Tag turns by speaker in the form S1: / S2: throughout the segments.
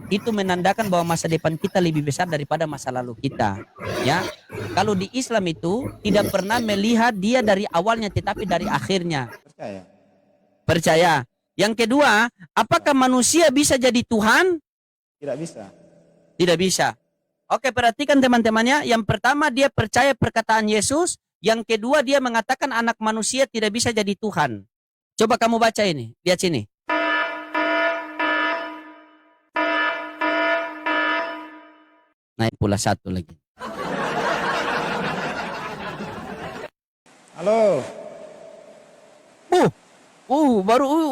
S1: itu menandakan bahwa masa depan kita lebih besar daripada masa lalu kita. Ya, kalau di Islam itu tidak pernah melihat dia dari awalnya, tetapi dari akhirnya.
S2: Percaya?
S1: Percaya. Yang kedua, apakah manusia bisa jadi Tuhan?
S2: Tidak bisa.
S1: Tidak bisa. Oke, perhatikan teman-temannya. Yang pertama, dia percaya perkataan Yesus. Yang kedua, dia mengatakan anak manusia tidak bisa jadi Tuhan. Coba kamu baca ini. Lihat sini. Naik pula satu lagi.
S2: Halo.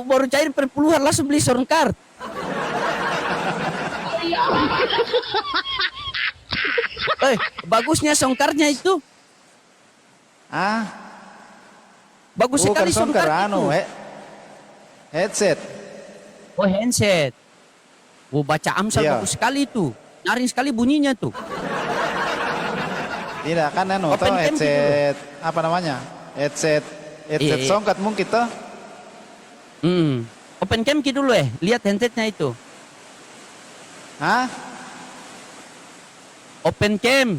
S1: Baru cair perpuluhan langsung beli sound card. Bagusnya sound cardnya itu. Bagus sekali sound card itu.
S2: Headset.
S1: Oh, handset. Baca Amsal bagus sekali itu. Nyaring sekali bunyinya tuh.
S2: Tidak kan headset gitu. Apa namanya? Headset songkat mungkin toh.
S1: Open cam dulu lihat handsetnya itu. Open cam.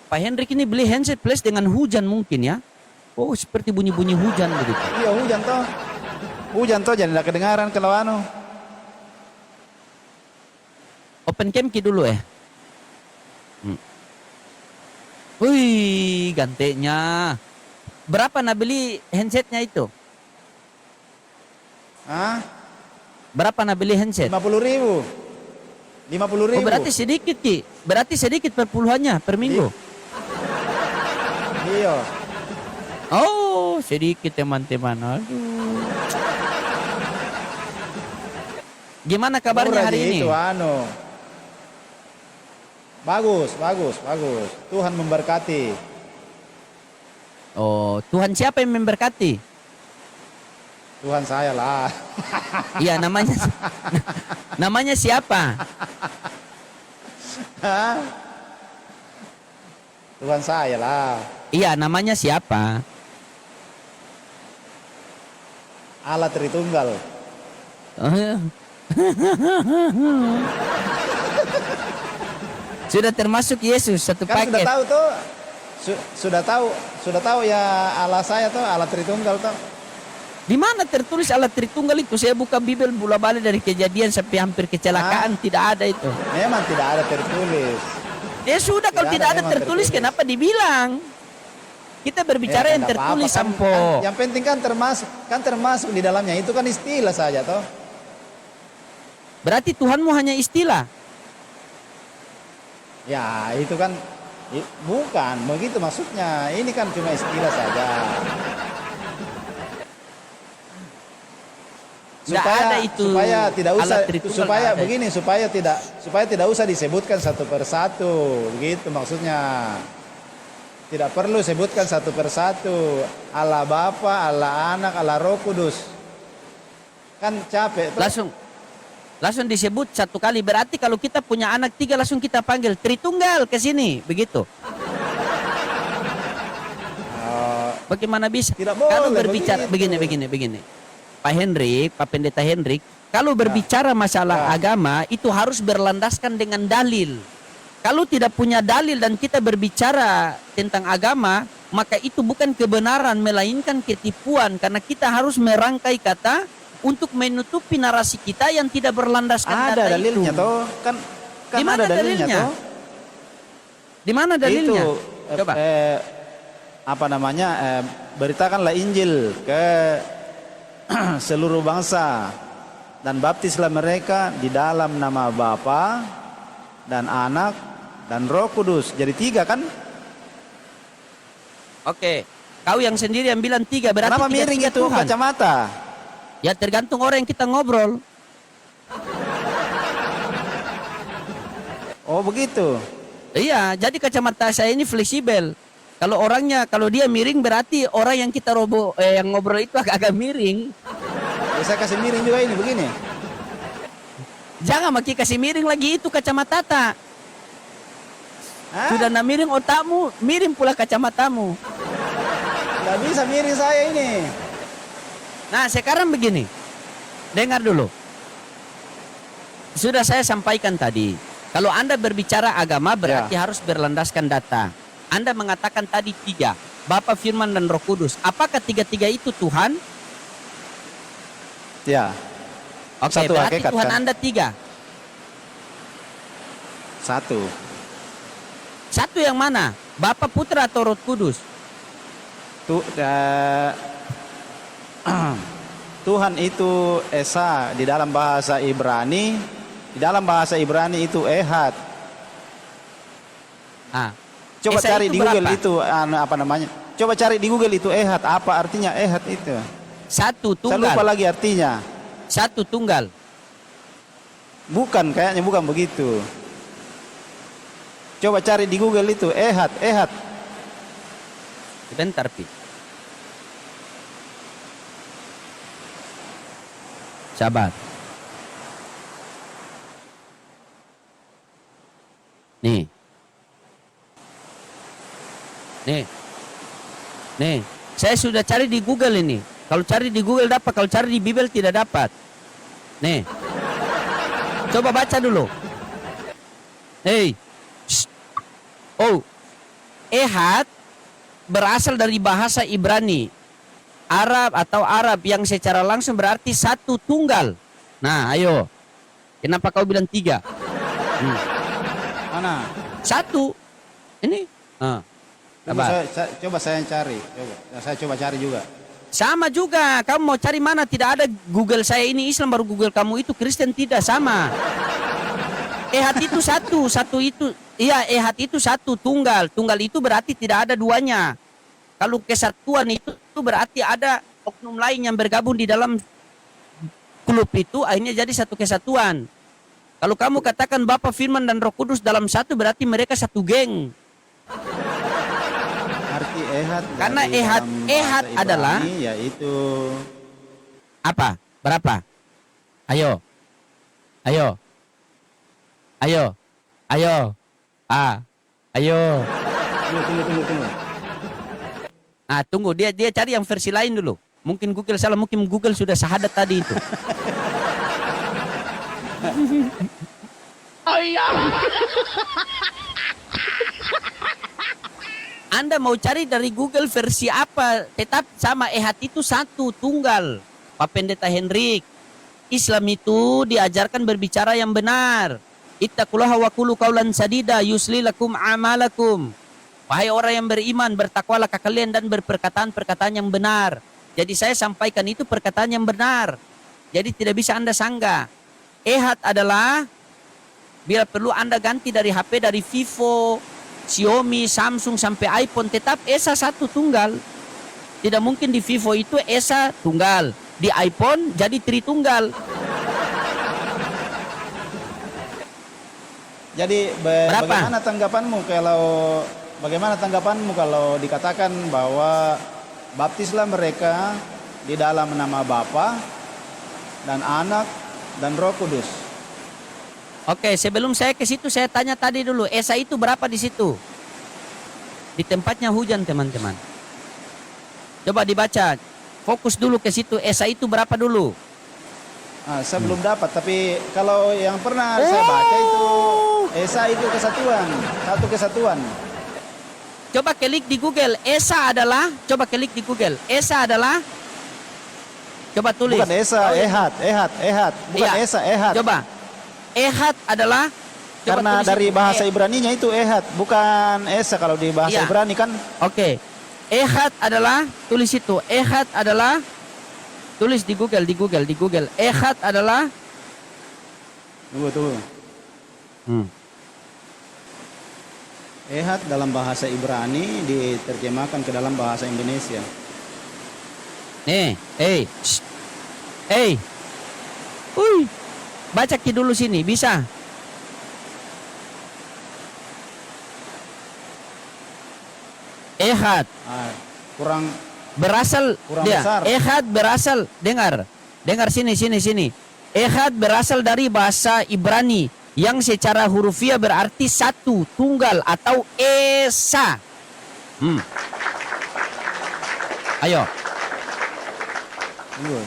S1: Pak Hendrik ini beli handset plus dengan hujan mungkin ya. Oh, seperti bunyi-bunyi hujan begitu.
S2: Iya, hujan toh. Hujan toh jadi tidak kedengaran kalau
S1: Open cam dulu Wih, gantenya. Berapa nak beli handsetnya itu? Berapa nak beli handset?
S2: 50.000. 50.000.
S1: Oh, berarti sedikit Ki. Berarti sedikit perpuluhannya per minggu.
S2: Iya.
S1: Oh, sedikit teman-teman. Aduh. Gimana kabarnya hari ini?
S2: Itu Bagus. Tuhan memberkati.
S1: Oh, Tuhan siapa yang memberkati?
S2: Tuhan saya lah.
S1: Iya, namanya siapa?
S2: Tuhan saya lah.
S1: Iya, namanya siapa?
S2: Allah Tritunggal.
S1: Sudah termasuk Yesus satu
S2: kan
S1: paket.
S2: Sudah tahu tuh. Sudah tahu ya Allah saya tuh Allah Tritunggal tuh.
S1: Di mana tertulis Allah Tritunggal itu? Saya buka Bibel bola-balik dari Kejadian sampai hampir kecelakaan, tidak ada itu.
S2: Memang tidak ada tertulis.
S1: Ya sudah, kalau tidak ada tertulis, kenapa dibilang? Kita berbicara yang tertulis, Sampo.
S2: Yang penting kan termasuk di dalamnya itu kan istilah saja toh.
S1: Berarti Tuhanmu hanya istilah?
S2: Ya, itu kan bukan begitu maksudnya. Ini kan cuma istilah saja. Supaya tidak usah supaya tidak usah disebutkan satu persatu, begitu maksudnya. Tidak perlu sebutkan satu persatu. Allah Bapa, Allah Anak, Allah Roh Kudus. Kan capek tuh.
S1: Langsung disebut satu kali. Berarti kalau kita punya anak 3 langsung kita panggil Tritunggal ke sini, begitu. Bagaimana bisa?
S2: Tidak boleh
S1: kalau berbicara
S2: begitu.
S1: begini. Pak Pendeta Hendrik, kalau berbicara masalah agama itu harus berlandaskan dengan dalil. Kalau tidak punya dalil dan kita berbicara tentang agama, maka itu bukan kebenaran melainkan ketipuan, karena kita harus merangkai kata untuk menutupi narasi kita yang tidak berlandaskan data
S2: ada dalilnya
S1: itu.
S2: Toh kan
S1: di mana
S2: ada dalilnya toh?
S1: Di mana dalilnya?
S2: Itu,
S1: coba
S2: apa namanya, beritakanlah Injil ke seluruh bangsa dan baptislah mereka di dalam nama Bapa dan Anak dan Roh Kudus. Jadi 3 kan?
S1: Oke, kau yang sendiri yang bilang 3, berarti
S2: kenapa miring itu Tuhan? Kacamata?
S1: Ya tergantung orang yang kita ngobrol.
S2: Oh begitu.
S1: Iya, jadi kacamata saya ini fleksibel. Kalau dia miring berarti orang yang kita yang ngobrol itu agak miring.
S2: Bisa kasih miring juga ini begini.
S1: Jangan maki kasih miring lagi itu kacamata. Sudah miring otakmu, miring pula kacamatamu.
S2: Nggak bisa miring saya ini.
S1: Nah sekarang begini, dengar dulu. Sudah saya sampaikan tadi. Kalau Anda berbicara agama berarti harus berlandaskan data. Anda mengatakan tadi 3. Bapa, Firman, dan Roh Kudus. Apakah 3-3 itu Tuhan?
S2: Ya.
S1: Oke,
S2: Satu
S1: berarti
S2: hakikat,
S1: Tuhan
S2: kan?
S1: Anda 3.
S2: Satu.
S1: Satu yang mana? Bapa, Putra, atau Roh Kudus?
S2: Tuhan itu Esa di dalam bahasa Ibrani. Di dalam bahasa Ibrani itu Ehad.
S1: Ah.
S2: Coba
S1: Esa
S2: cari
S1: itu
S2: di Google
S1: berapa?
S2: itu apa namanya? Coba cari di Google itu Ehad. Apa artinya Ehad itu?
S1: Satu
S2: Saya lupa
S1: tunggal.
S2: lagi artinya.
S1: Satu tunggal.
S2: Bukan, kayaknya bukan begitu. Coba cari di Google itu Ehad, Ehad.
S1: Sebentar, Pi. Sabar. Nih. Nih. Saya sudah cari di Google ini. Kalau cari di Google dapat, kalau cari di Bible tidak dapat. Nih. Coba baca dulu. Hei. Shh. Oh. Ehad berasal dari bahasa Ibrani. Arab atau Arab yang secara langsung berarti satu tunggal. Nah, ayo. Kenapa kau bilang 3?
S2: Mana?
S1: Satu. Ini.
S2: Coba saya cari. Saya coba cari juga.
S1: Sama juga. Kamu mau cari mana? Tidak ada Google saya ini Islam baru Google kamu itu Kristen, tidak sama. Ehad itu satu. Satu itu. Iya, ehad itu satu tunggal. Tunggal itu berarti tidak ada duanya. Kalau kesatuan itu berarti ada oknum lain yang bergabung di dalam klub itu akhirnya jadi satu kesatuan. Kalau kamu katakan Bapa, Firman, dan Roh Kudus dalam satu berarti mereka satu geng.
S2: Arti Ehad.
S1: Karena
S2: dari
S1: Ehad
S2: dalam bahasa Ibrani
S1: adalah
S2: yaitu
S1: apa? Berapa? Ayo. Ayo. Ayo. Ayo. Ayo.
S2: Tunggu.
S1: Tunggu, dia cari yang versi lain dulu. Mungkin Google salah, mungkin Google sudah syahadat tadi itu. Anda mau cari dari Google versi apa? Tetap sama, ehad itu satu tunggal. Pak Pendeta Hendrik, Islam itu diajarkan berbicara yang benar. Ittaqullaha wa qulu qaulan sadida yuslilakum amalakum. Wahai orang yang beriman, bertakwalah kalian dan berperkataan-perkataan yang benar. Jadi saya sampaikan itu perkataan yang benar. Jadi tidak bisa Anda sanggah. Ehad adalah bila perlu Anda ganti dari HP, dari Vivo, Xiaomi, Samsung sampai iPhone, tetap Esa satu tunggal. Tidak mungkin di Vivo itu Esa tunggal, di iPhone jadi tritunggal.
S2: Jadi bagaimana tanggapanmu kalau dikatakan bahwa baptislah mereka di dalam nama Bapa dan Anak dan Roh Kudus?
S1: Oke, sebelum saya ke situ saya tanya tadi dulu, Esa itu berapa di situ? Di tempatnya hujan, teman-teman. Coba dibaca. Fokus dulu ke situ. Esa itu berapa dulu?
S2: Saya belum dapat, tapi kalau yang pernah saya baca itu Esa itu kesatuan, satu kesatuan.
S1: Coba klik di Google. Esa adalah, coba klik di Google. Esa adalah, coba tulis.
S2: Bukan Esa, Ehad. Bukan
S1: Iya.
S2: Esa, Ehad.
S1: Coba. Ehad adalah, coba
S2: Karena
S1: tulis
S2: dari
S1: itu.
S2: bahasa Ibraninya itu Ehad, bukan Esa kalau di bahasa
S1: Iya.
S2: Ibrani kan.
S1: Oke. Ehad adalah, tulis itu. Ehad adalah, tulis di Google. Ehad adalah,
S2: Tunggu. Ehad dalam bahasa Ibrani diterjemahkan ke dalam bahasa Indonesia.
S1: Shh. Baca ki dulu sini, bisa. Ehad
S2: Kurang
S1: berasal dia.
S2: besar.
S1: Ehad berasal, dengar sini. Ehad berasal dari bahasa Ibrani yang secara hurufiah berarti satu, tunggal atau Esa. Ayo,
S2: Tunggu.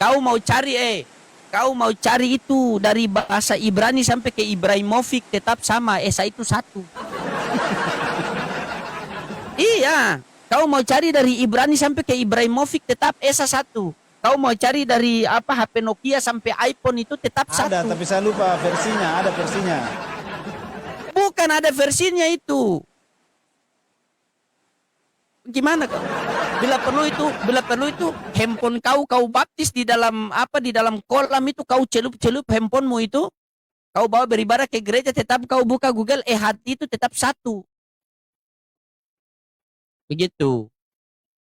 S1: kau mau cari Kau mau cari itu dari bahasa Ibrani sampai ke Ibrahimovic tetap sama, Esa itu satu. Iya, kau mau cari dari Ibrani sampai ke Ibrahimovic tetap Esa satu. Kau mau cari dari apa HP Nokia sampai iPhone itu tetap
S2: Ada,
S1: satu.
S2: tapi saya lupa versinya, ada versinya.
S1: Bukan ada versinya itu. Gimana kau? Bila perlu itu handphone kau baptis di dalam apa, di dalam kolam itu kau celup handphonemu itu, kau bawa beribadah ke gereja, tetap kau buka Google, hati itu tetap satu. Begitu.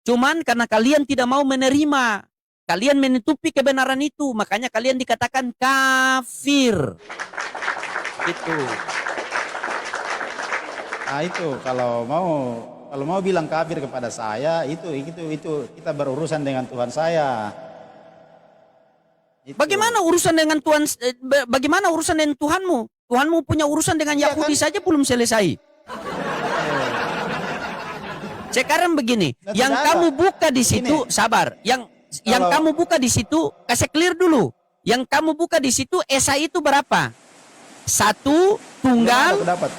S1: Cuman karena kalian tidak mau menerima, kalian menutupi kebenaran itu, makanya kalian dikatakan kafir. Gitu.
S2: Nah itu kalau mau bilang kafir kepada saya, itu kita berurusan dengan Tuhan saya. Itu.
S1: Bagaimana urusan dengan Tuhan? Bagaimana urusan dengan Tuhanmu? Tuhanmu punya urusan dengan
S2: Iya,
S1: Yahudi
S2: kan?
S1: saja belum selesai. Sekarang begini,
S2: Nah,
S1: yang
S2: tidak
S1: kamu
S2: ada.
S1: buka di situ,
S2: Ini.
S1: sabar. Yang kamu buka di situ, kasih clear dulu. Yang kamu buka di situ, Esa itu berapa? Satu, tunggal.
S2: Aku dapat.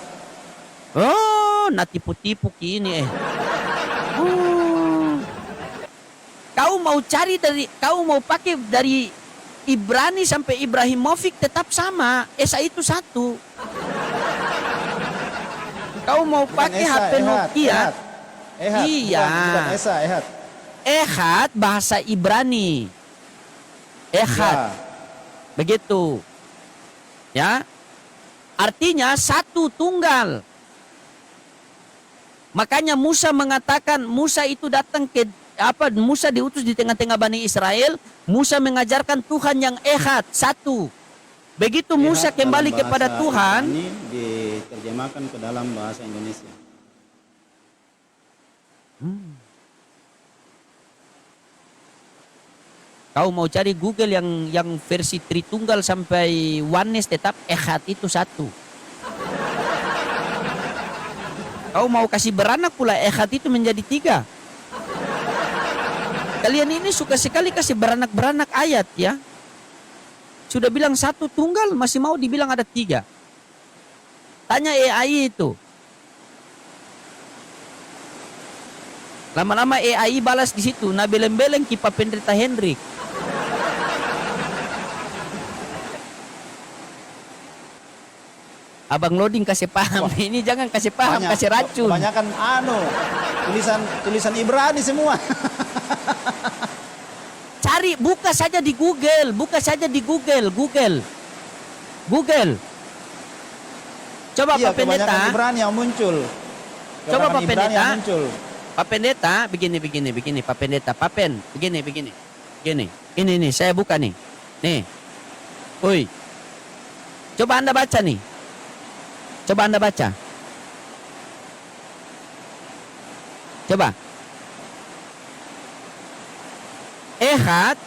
S1: Oh, nah tipu-tipu kini Kau mau cari kau mau pakai dari Ibrani sampai Ibrahimovic tetap sama, Esa itu satu. Kau mau
S2: Bukan
S1: pakai
S2: Esa,
S1: HP Nokia,
S2: Ehad.
S1: Iya.
S2: Bukan Esa, Ehad.
S1: Ehad bahasa Ibrani. Ehad,
S2: Ya.
S1: begitu. Ya. Artinya satu, tunggal. Makanya Musa mengatakan, Musa itu datang ke apa? Musa diutus di tengah-tengah Bani Israel. Musa mengajarkan Tuhan yang Ehad, satu. Begitu Musa
S2: Ehad
S1: kembali
S2: dalam
S1: kepada
S2: bahasa
S1: Tuhan,
S2: Ibrani diterjemahkan ke dalam bahasa Indonesia.
S1: kau mau cari Google yang versi Tritunggal sampai Oneness tetap Ehad itu satu. Kau mau kasih beranak pula Ehad itu menjadi tiga. Kalian ini suka sekali kasih beranak ayat ya. Sudah bilang satu tunggal masih mau dibilang ada tiga. Tanya AI itu. Lama-lama AI balas di situ. Nah beleng-beleng kipa penderita Hendrik. Abang loading kasih paham. Ini jangan kasih paham, kasih racun.
S2: Kebanyakan tulisan Ibrani semua.
S1: Cari, buka saja di Google, Google. Coba
S2: Iya,
S1: Pak Pendeta.
S2: kebanyakan Ibrani yang muncul.
S1: Coba Pak
S2: Kebanyakan Ibrani
S1: Pendeta.
S2: yang muncul.
S1: Pak Pendeta, begini, Pak Pendeta. Pak Pen, begini. Ini, saya buka nih. Nih. Woi. Coba Anda baca nih. Coba. Ehad,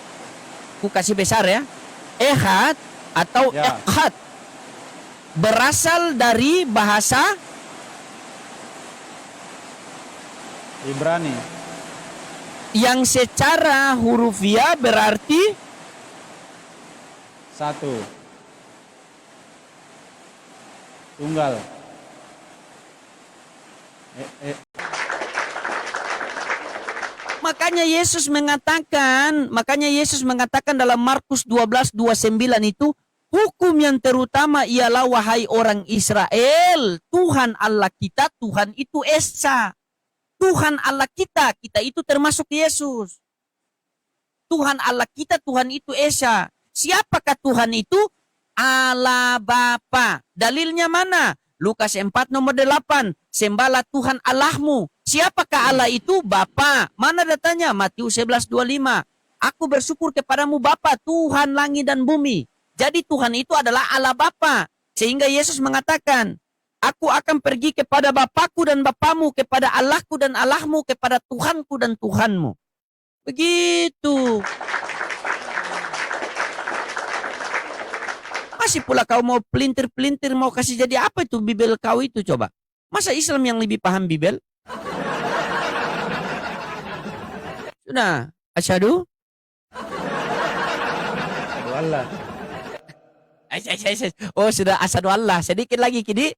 S1: ku kasih besar ya. Ehad atau
S2: Ya.
S1: Ehad berasal dari bahasa
S2: Ibrani.
S1: yang secara hurufiah berarti
S2: Satu. Tunggal.
S1: makanya Yesus mengatakan dalam Markus 12:29 itu, hukum yang terutama ialah wahai orang Israel, Tuhan Allah kita, Tuhan itu Esa. Tuhan Allah kita itu termasuk Yesus. Tuhan Allah kita, Tuhan itu Esa. Siapakah Tuhan itu? Allah Bapa. Dalilnya mana? Lukas 4 nomor 8. Sembahlah Tuhan Allahmu. Siapakah Allah itu? Bapa. Mana datanya? Matius 11:25. Aku bersyukur kepadamu Bapa, Tuhan langit dan bumi. Jadi Tuhan itu adalah Allah Bapa. Sehingga Yesus mengatakan, aku akan pergi kepada Bapakku dan Bapamu, kepada Allahku dan Allahmu, kepada Tuhanku dan Tuhanmu. Begitu. Masih pula kau mau pelintir-pelintir, mau kasih jadi apa itu Bibel kau itu coba? Masa Islam yang lebih paham Bibel? Sudah, asyhadu
S2: Allah.
S1: Oh, sudah asyhadu Allah. Sedikit lagi kini.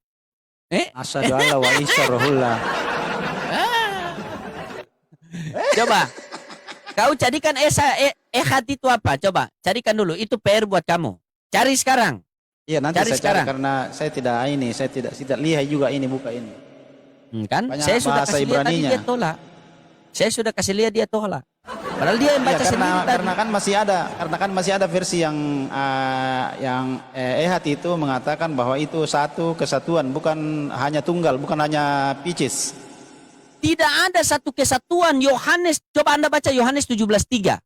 S2: Asyhadu alla wa Isa rohullah.
S1: Coba. Kau carikan ehad itu apa? Coba, carikan dulu. Itu PR buat kamu. Cari sekarang.
S2: Iya, nanti
S1: Cari
S2: saya
S1: sekarang.
S2: cari karena saya tidak lihat juga ini, buka ini.
S1: Kan?
S2: Banyak
S1: Saya sudah
S2: bahasa
S1: kasih lihat tadi
S2: Ibraninya.
S1: dia tolak. Saya sudah kasih lihat dia tolak. Padahal dia yang
S2: Ya,
S1: baca sendiri tadi.
S2: karena kan masih ada versi yang ehad itu mengatakan bahwa itu satu kesatuan, bukan hanya tunggal, bukan hanya picis.
S1: Tidak ada satu kesatuan. Yohanes, coba Anda baca Yohanes 17:3.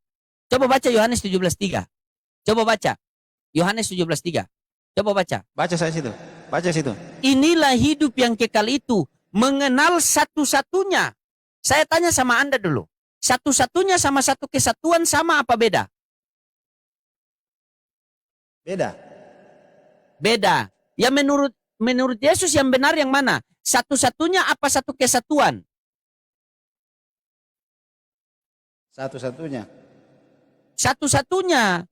S1: Coba baca Yohanes 17:3. Coba baca Yohanes 17:3. Coba baca.
S2: Baca saya situ. Baca situ.
S1: Inilah hidup yang kekal itu, mengenal satu-satunya. Saya tanya sama Anda dulu. Satu-satunya sama satu kesatuan sama apa beda?
S2: Beda.
S1: Beda. Ya menurut Yesus yang benar yang mana? Satu-satunya apa satu kesatuan?
S2: Satu-satunya.
S1: Satu-satunya.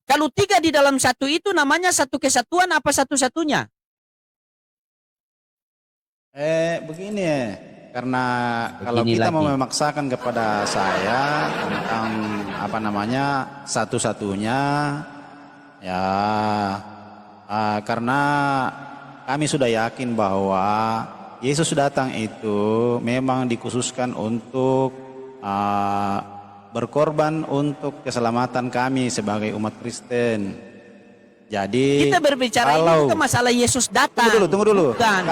S1: Kalau tiga di dalam satu itu namanya satu kesatuan apa satu-satunya?
S2: Begini ya. Karena kalau
S1: Begini
S2: kita mau
S1: lagi.
S2: memaksakan kepada saya tentang apa namanya satu-satunya, ya karena kami sudah yakin bahwa Yesus datang itu memang dikhususkan untuk berkorban untuk keselamatan kami sebagai umat Kristen. Jadi
S1: Kita berbicara ini bukan masalah Yesus datang.
S2: Tunggu dulu.
S1: Bukan.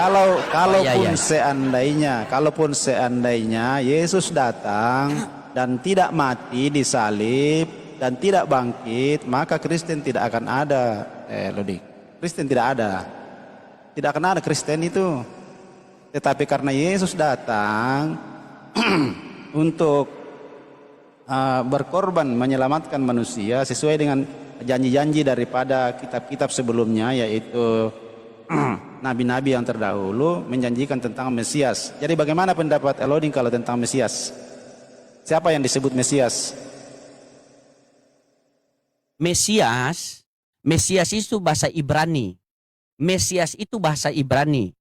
S2: Kalaupun
S1: iya.
S2: seandainya Yesus datang dan tidak mati disalib dan tidak bangkit, maka Kristen tidak akan ada. Lodik. Kristen tidak ada. Tidak akan ada Kristen itu. Tetapi karena Yesus datang untuk berkorban menyelamatkan manusia sesuai dengan janji-janji daripada kitab-kitab sebelumnya, yaitu nabi-nabi yang terdahulu menjanjikan tentang Mesias. Jadi bagaimana pendapat Eloding kalau tentang Mesias? Siapa yang disebut Mesias?
S1: Mesias itu bahasa Ibrani. Mesias itu bahasa Ibrani.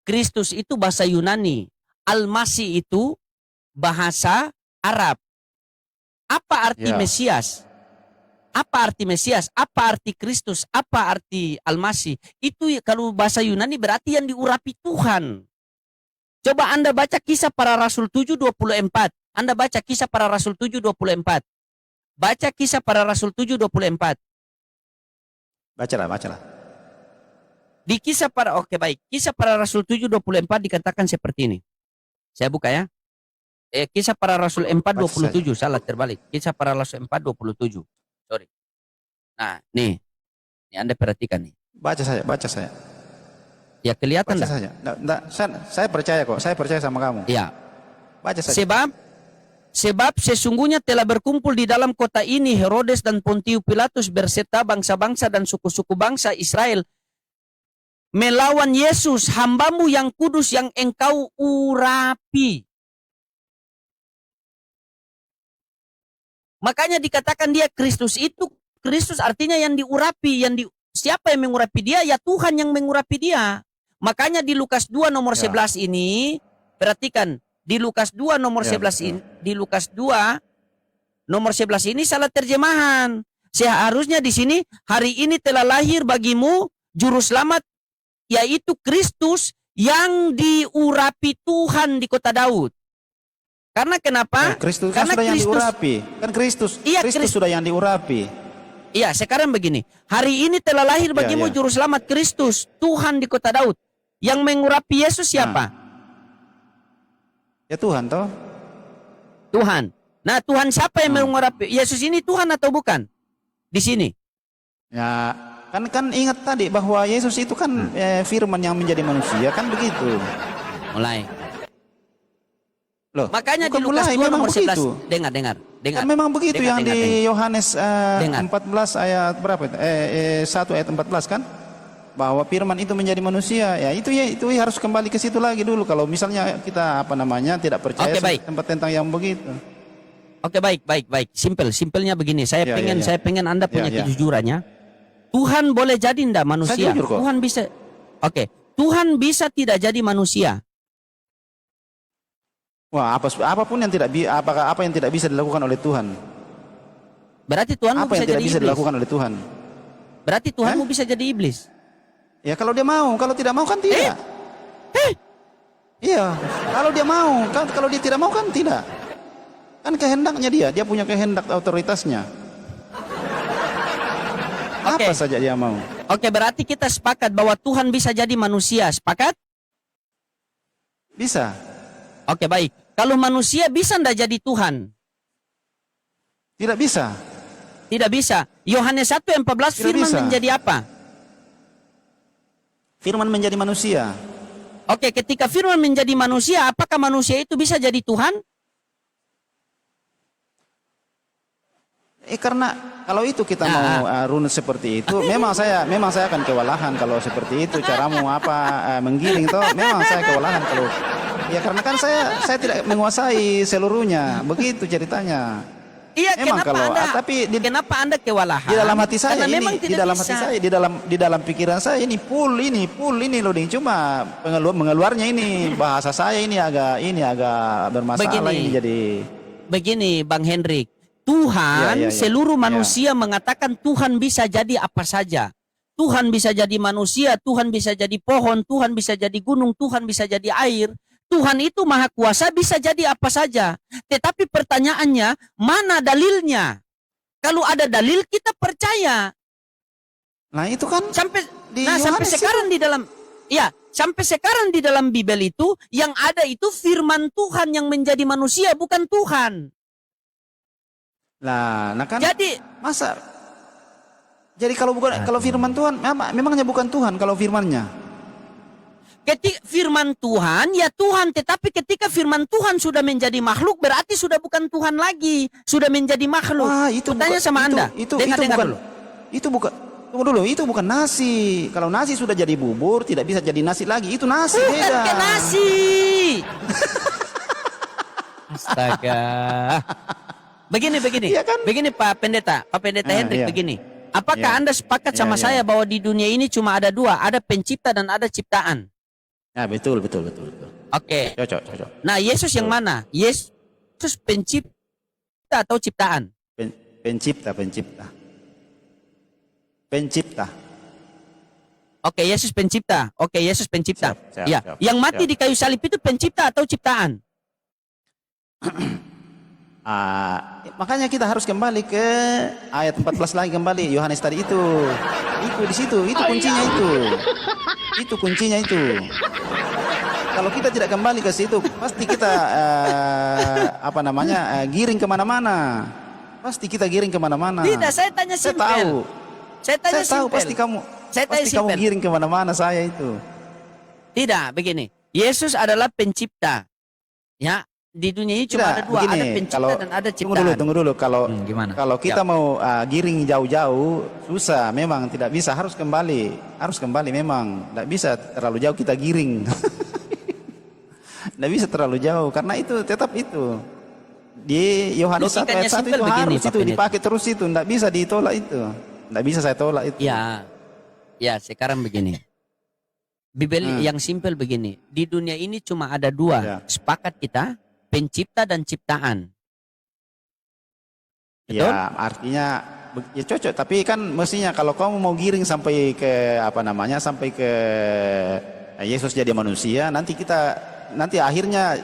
S1: Kristus itu bahasa Yunani. Al-Masih itu bahasa Arab. Apa arti Mesias? Apa arti Mesias? Apa arti Kristus? Apa arti Al-Masih? Itu kalau bahasa Yunani berarti yang diurapi Tuhan. Coba Anda baca Kisah Para Rasul 7:24. Anda baca Kisah Para Rasul 7:24. Baca Kisah Para Rasul 7:24.
S2: Bacalah.
S1: Di Kisah Para Rasul 7:24 dikatakan seperti ini. Saya buka ya. Kisah Para Rasul 4:27, salah terbalik. Kisah Para Rasul 4:27. Sorry. Nah, nih Anda perhatikan nih.
S2: Baca saya.
S1: Ya kelihatan
S2: Baca
S1: dah.
S2: saja. Saya percaya kok. Saya percaya sama kamu.
S1: Ya.
S2: Baca saja.
S1: Sebab sesungguhnya telah berkumpul di dalam kota ini Herodes dan Pontius Pilatus berserta bangsa-bangsa dan suku-suku bangsa Israel melawan Yesus, hambamu yang kudus yang engkau urapi. Makanya dikatakan dia Kristus itu, Kristus artinya yang diurapi, siapa yang mengurapi dia? Ya Tuhan yang mengurapi dia. Makanya di Lukas 2 nomor 11 ini, perhatikan, di Lukas 2 nomor 11 ini, di Lukas 2 nomor 11 ini salah terjemahan. Seharusnya di sini, hari ini telah lahir bagimu juru selamat, yaitu Kristus yang diurapi Tuhan di kota Daud. Karena kenapa?
S2: Kristus
S1: Karena
S2: sudah yang
S1: Kristus,
S2: diurapi. Kan Kristus.
S1: Iya,
S2: Kristus sudah yang diurapi.
S1: Iya, sekarang begini. Hari ini telah lahir bagimu juru selamat Kristus, Tuhan di kota Daud. Yang mengurapi Yesus siapa?
S2: Ya Tuhan toh.
S1: Tuhan. Nah, Tuhan siapa yang mengurapi? Yesus ini Tuhan atau bukan? Di sini.
S2: Ya, kan ingat tadi bahwa Yesus itu kan firman yang menjadi manusia, kan begitu.
S1: Mulai.
S2: Loh,
S1: Makanya di
S2: bukan
S1: Lukas
S2: mulai,
S1: 2
S2: memang
S1: nomor 11.
S2: begitu.
S1: Dengar.
S2: Kan memang begitu
S1: Dengar,
S2: yang
S1: dengar.
S2: di Yohanes
S1: Dengar.
S2: 14 ayat berapa itu? 1 ayat 14 kan? Bahwa firman itu menjadi manusia. Ya itu harus kembali ke situ lagi dulu kalau misalnya kita tidak percaya
S1: Oke, baik.
S2: tempat tentang yang begitu.
S1: Oke, baik. Simpelnya begini. Saya
S2: Ya,
S1: pengen
S2: ya, ya.
S1: saya pengen Anda punya
S2: Ya, ya.
S1: kejujurannya. Tuhan boleh jadi ndak manusia?
S2: jujur kok.
S1: Tuhan bisa. Oke, Tuhan bisa tidak jadi manusia.
S2: Wah, apapun yang tidak apakah apa yang tidak bisa dilakukan oleh Tuhan?
S1: Berarti Tuhanmu
S2: Apa
S1: bisa
S2: yang tidak
S1: jadi
S2: bisa
S1: iblis.
S2: dilakukan oleh Tuhan?
S1: Berarti Tuhanmu bisa jadi iblis.
S2: Ya kalau dia mau, kalau tidak mau kan tidak. Iya, kalau dia mau, kan kalau dia tidak mau kan tidak. Kan kehendaknya dia punya kehendak otoritasnya.
S1: Oke.
S2: Apa saja dia mau.
S1: Oke, berarti kita sepakat bahwa Tuhan bisa jadi manusia. Sepakat?
S2: Bisa.
S1: Oke, baik. Kalau manusia bisa ndak jadi Tuhan?
S2: Tidak bisa.
S1: Tidak bisa. Yohanes 1:14
S2: Tidak
S1: firman
S2: bisa.
S1: menjadi apa?
S2: Firman menjadi manusia.
S1: Oke, ketika firman menjadi manusia, apakah manusia itu bisa jadi Tuhan?
S2: Karena kalau itu kita mau runut seperti itu, memang saya akan kewalahan kalau seperti itu caramu menggiring toh. Memang saya kewalahan kalau ya karena kan saya tidak menguasai seluruhnya. Begitu ceritanya.
S1: Iya,
S2: Memang
S1: kenapa
S2: kalau
S1: Anda
S2: kenapa
S1: Anda kewalahan?
S2: di dalam hati saya
S1: Karena
S2: ini,
S1: memang
S2: di
S1: tidak
S2: dalam
S1: bisa.
S2: hati saya, di dalam pikiran saya ini full ini loading, cuma mengeluarnya ini bahasa saya ini agak bermasalah
S1: Begini.
S2: ini jadi
S1: Begini, Bang Hendrik. Tuhan,
S2: Ya.
S1: seluruh manusia mengatakan Tuhan bisa jadi apa saja. Tuhan bisa jadi manusia, Tuhan bisa jadi pohon, Tuhan bisa jadi gunung, Tuhan bisa jadi air. Tuhan itu maha kuasa, bisa jadi apa saja. Tetapi pertanyaannya, mana dalilnya? Kalau ada dalil, kita percaya.
S2: Nah itu kan
S1: Sampai
S2: di
S1: sampai
S2: Yohanes
S1: sekarang di dalam sampai sekarang di dalam Bible itu yang ada itu firman Tuhan yang menjadi manusia, bukan Tuhan.
S2: nah kan
S1: Jadi
S2: masa jadi kalau firman Tuhan memangnya bukan Tuhan kalau firmannya.
S1: ketika firman Tuhan ya Tuhan, tetapi ketika firman Tuhan sudah menjadi makhluk berarti sudah bukan Tuhan lagi, sudah menjadi makhluk.
S2: Wah, itu
S1: Tanya sama Anda. Dengar
S2: bukan
S1: dulu.
S2: itu bukan tunggu dulu, itu bukan nasi. Kalau nasi sudah jadi bubur, tidak bisa jadi nasi lagi. Itu nasi
S1: Bukan
S2: beda.
S1: ke nasi. Astaga. Begini.
S2: Iya kan?
S1: Begini Pak Pendeta Hendrik,
S2: iya.
S1: begini. Apakah
S2: Iya.
S1: Anda sepakat sama
S2: Iya.
S1: saya bahwa di dunia ini cuma ada dua, ada pencipta dan ada ciptaan?
S2: Ya, betul.
S1: Oke.
S2: Cocok.
S1: Nah, Yesus yang mana? Yesus pencipta atau ciptaan?
S2: Pencipta.
S1: Oke, Yesus pencipta.
S2: Siap,
S1: Ya,
S2: siap,
S1: yang mati
S2: siap.
S1: di kayu salib itu pencipta atau ciptaan?
S2: Makanya kita harus kembali ke ayat 14 lagi kembali Yohanes tadi itu di situ itu kuncinya itu kuncinya itu. Kalau kita tidak kembali ke situ pasti kita giring kemana-mana. Pasti kita giring kemana-mana.
S1: Tidak, saya tanya
S2: Saya
S1: simpel.
S2: tahu.
S1: Saya tanya
S2: Saya tahu
S1: simpel.
S2: pasti kamu
S1: simpel.
S2: giring kemana-mana saya itu.
S1: Tidak, begini. Yesus adalah pencipta. Ya, di dunia ini cuma ada dua, ada pencipta dan ada ciptaan.
S2: Tunggu dulu.
S1: Gimana?
S2: Kalau kita mau giring jauh-jauh, susah. Memang tidak bisa. Harus kembali memang. Tidak bisa terlalu jauh kita giring. Tidak bisa terlalu jauh. Karena itu tetap itu. Di Yohanes 1
S1: Logikanya
S2: ayat 1
S1: simpel
S2: itu
S1: begini,
S2: harus
S1: Pak
S2: itu
S1: Pendeta.
S2: dipakai terus itu. Tidak bisa ditolak itu. Tidak bisa saya tolak itu.
S1: Ya, sekarang begini. Bible yang simpel begini. Di dunia ini cuma ada dua.
S2: Ya.
S1: Sepakat kita, pencipta dan ciptaan. Betul?
S2: Ya, artinya ya cocok. Tapi kan mestinya kalau kamu mau giring sampai ke sampai ke Yesus jadi manusia, nanti akhirnya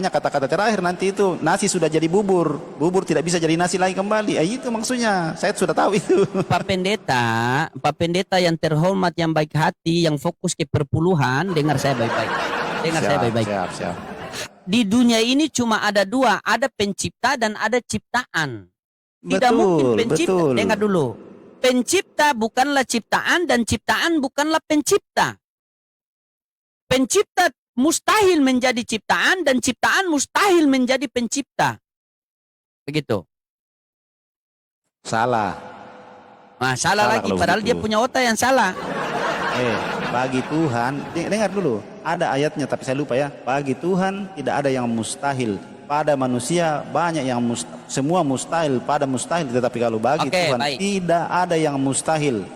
S2: kata-kata terakhir nanti itu nasi sudah jadi bubur tidak bisa jadi nasi lagi kembali. Itu maksudnya. Saya sudah tahu itu.
S1: Pak Pendeta yang terhormat, yang baik hati, yang fokus ke perpuluhan, dengar saya baik-baik.
S2: Siap.
S1: Di dunia ini cuma ada dua, ada pencipta dan ada ciptaan. Tidak mungkin pencipta.
S2: Betul.
S1: Dengar dulu. Pencipta bukanlah ciptaan dan ciptaan bukanlah pencipta. Pencipta mustahil menjadi ciptaan dan ciptaan mustahil menjadi pencipta. Begitu.
S2: Salah.
S1: Nah, salah lagi
S2: kalau
S1: padahal
S2: begitu.
S1: dia punya otak yang salah.
S2: Bagi Tuhan, dengar dulu. Ada ayatnya tapi saya lupa ya. Bagi Tuhan tidak ada yang mustahil. pada manusia banyak yang semua mustahil, pada mustahil, tetapi kalau bagi
S1: Oke,
S2: Tuhan
S1: baik.
S2: tidak ada yang mustahil.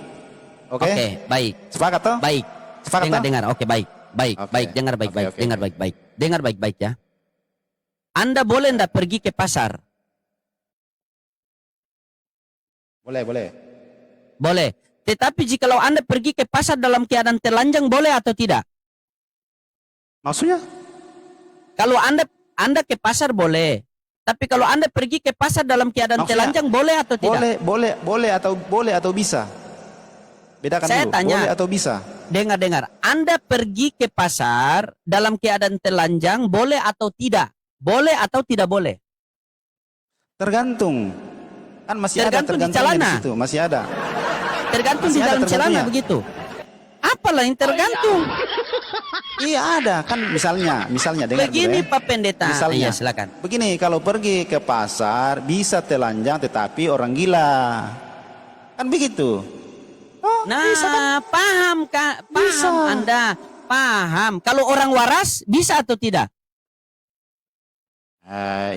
S2: Oke?
S1: Oke, baik.
S2: Sepakat toh?
S1: Baik.
S2: Sepakat toh?
S1: Dengar. Oke, baik. Baik,
S2: Oke.
S1: baik. Dengar
S2: Oke,
S1: baik-baik.
S2: oke,
S1: Dengar
S2: oke.
S1: baik-baik. Dengar baik-baik ya. Anda boleh ndak pergi ke pasar?
S2: Boleh, boleh.
S1: Boleh. Tetapi jikalau Anda pergi ke pasar dalam keadaan telanjang, boleh atau tidak?
S2: Maksudnya?
S1: Kalau Anda ke pasar boleh. Tapi kalau Anda pergi ke pasar dalam keadaan
S2: Maksudnya,
S1: telanjang, boleh atau tidak?
S2: Boleh atau bisa. Bedakan
S1: Saya
S2: dulu.
S1: tanya.
S2: Boleh atau bisa?
S1: Dengar. Anda pergi ke pasar dalam keadaan telanjang, boleh atau tidak? Boleh atau tidak boleh?
S2: Tergantung. Kan masih
S1: Tergantung di
S2: ada tergantungnya
S1: celana.
S2: di situ, masih ada.
S1: Tergantung
S2: Masih
S1: di
S2: ada
S1: dalam celana
S2: tergantungnya.
S1: begitu. Apalah yang tergantung?
S2: Iya ada, kan misalnya dengar
S1: Begini
S2: dulu ya.
S1: Pak Pendeta.
S2: Misalnya,
S1: Iya, silakan.
S2: begini, kalau pergi ke pasar bisa telanjang tetapi orang gila. Kan begitu. Oh, bisa kan?
S1: Nah, paham Kak? Paham
S2: Bisa.
S1: Anda? Paham. Kalau orang waras bisa atau tidak?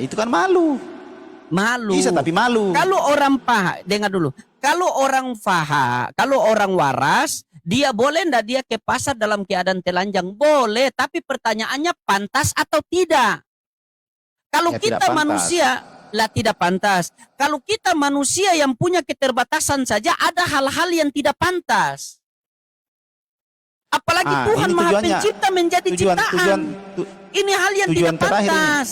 S2: Itu kan malu.
S1: Malu.
S2: Bisa tapi malu.
S1: Kalau orang dengar dulu. Kalau orang waras, dia boleh ndak dia ke pasar dalam keadaan telanjang? Boleh, tapi pertanyaannya pantas atau tidak? Kalau
S2: Ya,
S1: kita
S2: tidak pantas.
S1: manusia, lah tidak pantas. Kalau kita manusia yang punya keterbatasan saja, ada hal-hal yang tidak pantas. Apalagi Tuhan
S2: ini
S1: Maha
S2: tujuannya.
S1: Pencipta menjadi ciptaan. Ini hal yang
S2: tujuan
S1: tidak
S2: terakhir ini.
S1: pantas.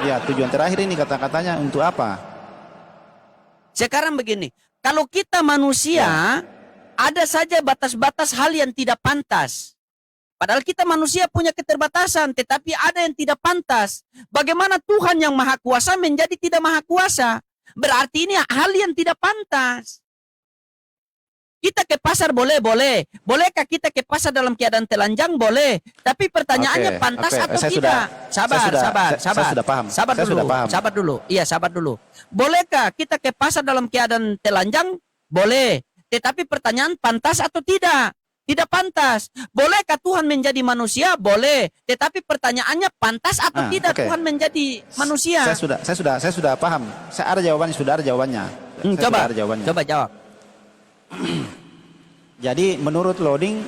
S2: Ya, tujuan terakhir ini kata-katanya untuk apa?
S1: Sekarang begini, kalau kita manusia, ada saja batas-batas hal yang tidak pantas. Padahal kita manusia punya keterbatasan, tetapi ada yang tidak pantas. Bagaimana Tuhan yang Maha Kuasa menjadi tidak Maha Kuasa? Berarti ini hal yang tidak pantas. Kita ke pasar boleh. Bolehkah kita ke pasar dalam keadaan telanjang? Boleh. Tapi pertanyaannya
S2: Oke,
S1: pantas
S2: oke.
S1: atau
S2: Saya
S1: tidak?
S2: sudah- saya sudah paham.
S1: Sabar
S2: Saya
S1: dulu.
S2: sudah paham.
S1: Sabar dulu. Iya, sabar dulu. Bolehkah kita ke pasar dalam keadaan telanjang? Boleh. Tetapi pertanyaan pantas atau tidak? Tidak pantas. Bolehkah Tuhan menjadi manusia? Boleh. Tetapi pertanyaannya pantas atau tidak
S2: oke.
S1: Tuhan menjadi manusia?
S2: Saya sudah paham. Saya ada jawabannya, sudah ada jawabannya. Saya
S1: Coba.
S2: sudah ada jawabannya.
S1: Coba jawab.
S2: Jadi menurut Loading,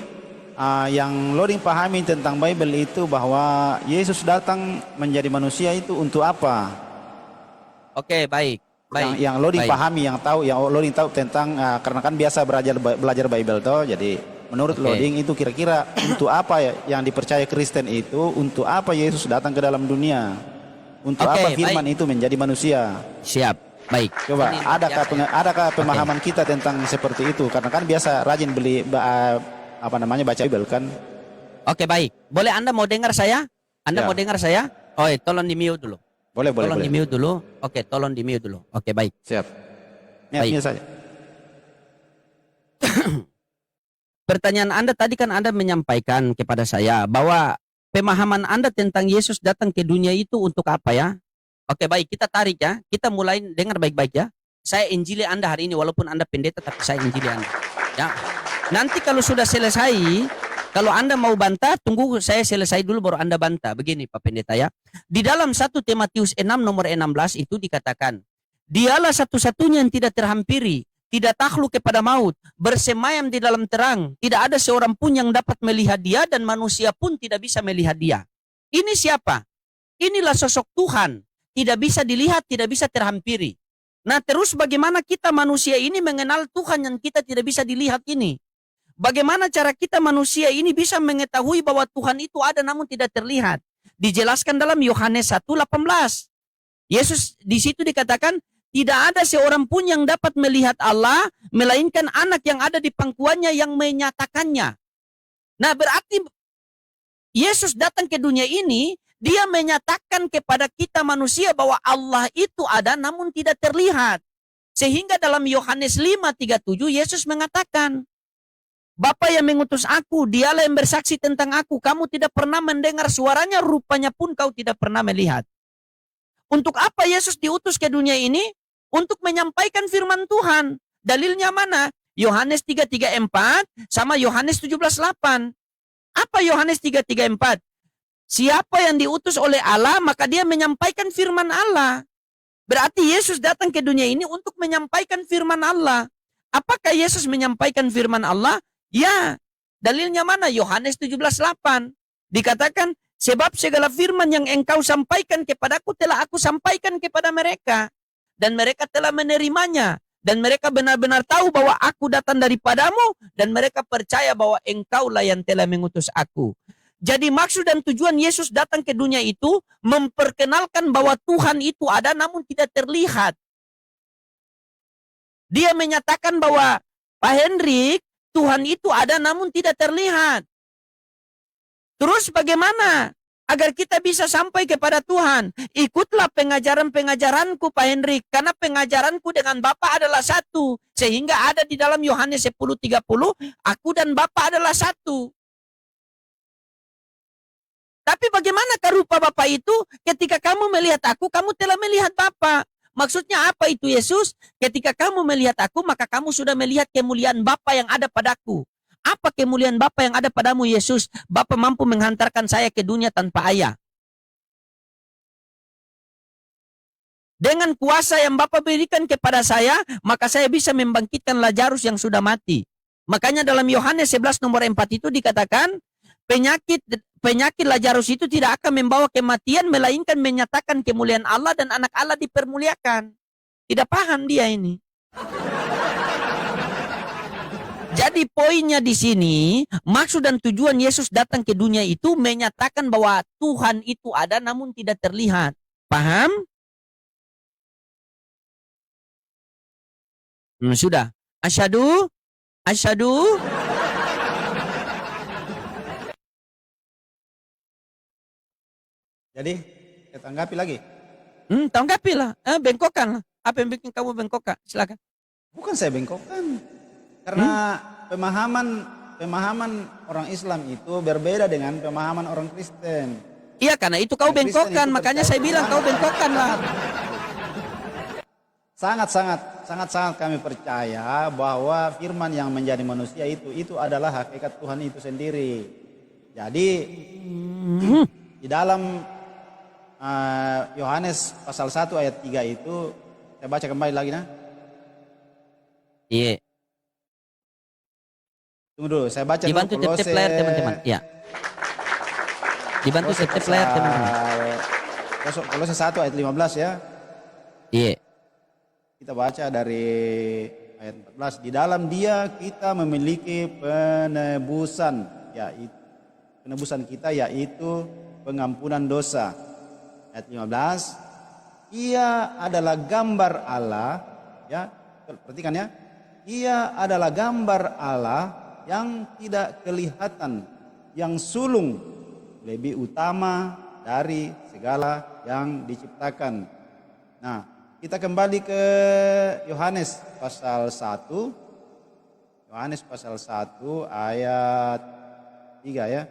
S2: yang Loading pahami tentang Bible itu bahwa Yesus datang menjadi manusia itu untuk apa?
S1: Oke, baik.
S2: Yang Loading
S1: baik.
S2: pahami, yang Loading tahu tentang, karena kan biasa belajar Bible toh. Jadi menurut
S1: Oke.
S2: Loading itu kira-kira untuk apa ya yang dipercaya Kristen itu, untuk apa Yesus datang ke dalam dunia? Untuk
S1: Oke,
S2: apa firman
S1: baik.
S2: itu menjadi manusia?
S1: Siap. Baik.
S2: Coba,
S1: Ini
S2: adakah pemahaman kita tentang seperti itu? Karena kan biasa rajin baca Bible kan?
S1: Oke, baik. Boleh Anda mau dengar saya? Anda
S2: Ya.
S1: mau dengar saya? Oh, tolong di mute dulu.
S2: Boleh.
S1: Tolong di mute dulu. Oke, tolong di mute dulu. Oke, baik.
S2: Siap.
S1: Baik.
S2: Mute saja.
S1: Pertanyaan Anda tadi kan Anda menyampaikan kepada saya bahwa pemahaman Anda tentang Yesus datang ke dunia itu untuk apa ya? Oke, baik, kita tarik ya. Kita mulai dengar baik-baik ya. Saya injili Anda hari ini walaupun Anda pendeta tapi saya injili Anda. Ya. Nanti kalau sudah selesai, kalau Anda mau bantah, tunggu saya selesai dulu baru Anda bantah. Begini Pak Pendeta ya. Di dalam 1 Timotius 6 nomor 16 itu dikatakan, dialah satu-satunya yang tidak terhampiri, tidak takluk kepada maut, bersemayam di dalam terang. Tidak ada seorang pun yang dapat melihat dia dan manusia pun tidak bisa melihat dia. Ini siapa? Inilah sosok Tuhan. Tidak bisa dilihat, tidak bisa terhampiri. Nah, terus bagaimana kita manusia ini mengenal Tuhan yang kita tidak bisa dilihat ini? Bagaimana cara kita manusia ini bisa mengetahui bahwa Tuhan itu ada namun tidak terlihat? Dijelaskan dalam Yohanes 1:18. Yesus di situ dikatakan, tidak ada seorang pun yang dapat melihat Allah, melainkan anak yang ada di pangkuannya yang menyatakannya. Nah, berarti Yesus datang ke dunia ini, dia menyatakan kepada kita manusia bahwa Allah itu ada namun tidak terlihat. Sehingga dalam Yohanes 5:37 Yesus mengatakan, Bapa yang mengutus aku, dialah yang bersaksi tentang aku. Kamu tidak pernah mendengar suaranya, rupanya pun kau tidak pernah melihat. Untuk apa Yesus diutus ke dunia ini? Untuk menyampaikan firman Tuhan. Dalilnya mana? Yohanes 3:3-4 sama Yohanes 17:8. Apa Yohanes 3:3-4? Siapa yang diutus oleh Allah, maka dia menyampaikan firman Allah. Berarti Yesus datang ke dunia ini untuk menyampaikan firman Allah. Apakah Yesus menyampaikan firman Allah? Ya. Dalilnya mana? Yohanes 17:8. Dikatakan, sebab segala firman yang engkau sampaikan kepadaku telah aku sampaikan kepada mereka. Dan mereka telah menerimanya. Dan mereka benar-benar tahu bahwa aku datang daripadamu. Dan mereka percaya bahwa engkaulah yang telah mengutus aku. Jadi maksud dan tujuan Yesus datang ke dunia itu memperkenalkan bahwa Tuhan itu ada namun tidak terlihat. Dia menyatakan bahwa, Pak Hendrik, Tuhan itu ada namun tidak terlihat. Terus bagaimana agar kita bisa sampai kepada Tuhan? Ikutlah pengajaran-pengajaranku, Pak Hendrik, karena pengajaranku dengan Bapa adalah satu. Sehingga ada di dalam Yohanes 10:30, aku dan Bapa adalah satu. Tapi bagaimanakah rupa Bapa itu? Ketika kamu melihat aku, kamu telah melihat Bapa. Maksudnya apa itu Yesus? Ketika kamu melihat aku, maka kamu sudah melihat kemuliaan Bapa yang ada padaku. Apa kemuliaan Bapa yang ada padamu Yesus? Bapa mampu menghantarkan saya ke dunia tanpa ayah. Dengan kuasa yang Bapa berikan kepada saya, maka saya bisa membangkitkan Lazarus yang sudah mati. Makanya dalam Yohanes 11 nomor 4 itu dikatakan, penyakit Lazarus itu tidak akan membawa kematian, melainkan menyatakan kemuliaan Allah dan anak Allah dipermuliakan. Tidak paham dia ini. Jadi poinnya di sini, maksud dan tujuan Yesus datang ke dunia itu menyatakan bahwa Tuhan itu ada namun tidak terlihat. Paham? Sudah. Asyhadu.
S2: Jadi, kita tanggapi lagi.
S1: Tanggapilah. Bengkokkan lah. Apa yang bikin kamu bengkok, Kak? Silakan.
S2: Bukan saya bengkokkan. Karena pemahaman orang Islam itu berbeda dengan pemahaman orang Kristen.
S1: Iya, karena itu kau bengkokkan. Makanya saya bilang kau bengkokkan lah.
S2: Sangat kami percaya bahwa firman yang menjadi manusia itu adalah hakikat Tuhan itu sendiri. Jadi di dalam Yohanes pasal 1 ayat 3 itu, saya baca kembali lagi nah.
S1: Iya.
S2: Tunggu dulu, saya baca
S1: Dibantu
S2: dulu
S1: tip-tip layar teman-teman. Iya. Dibantu tip-tip layar teman-teman.
S2: Kolose 1 ayat 15 ya.
S1: Iya.
S2: Kita baca dari ayat 14. Di dalam Dia kita memiliki penebusan, yaitu penebusan kita yaitu pengampunan dosa. Ayat 15. Ia adalah gambar Allah, ya. Perhatikan ya. Ia adalah gambar Allah yang tidak kelihatan, yang sulung, lebih utama dari segala yang diciptakan. Nah, kita kembali ke Yohanes pasal 1. Yohanes pasal 1 ayat 3 ya.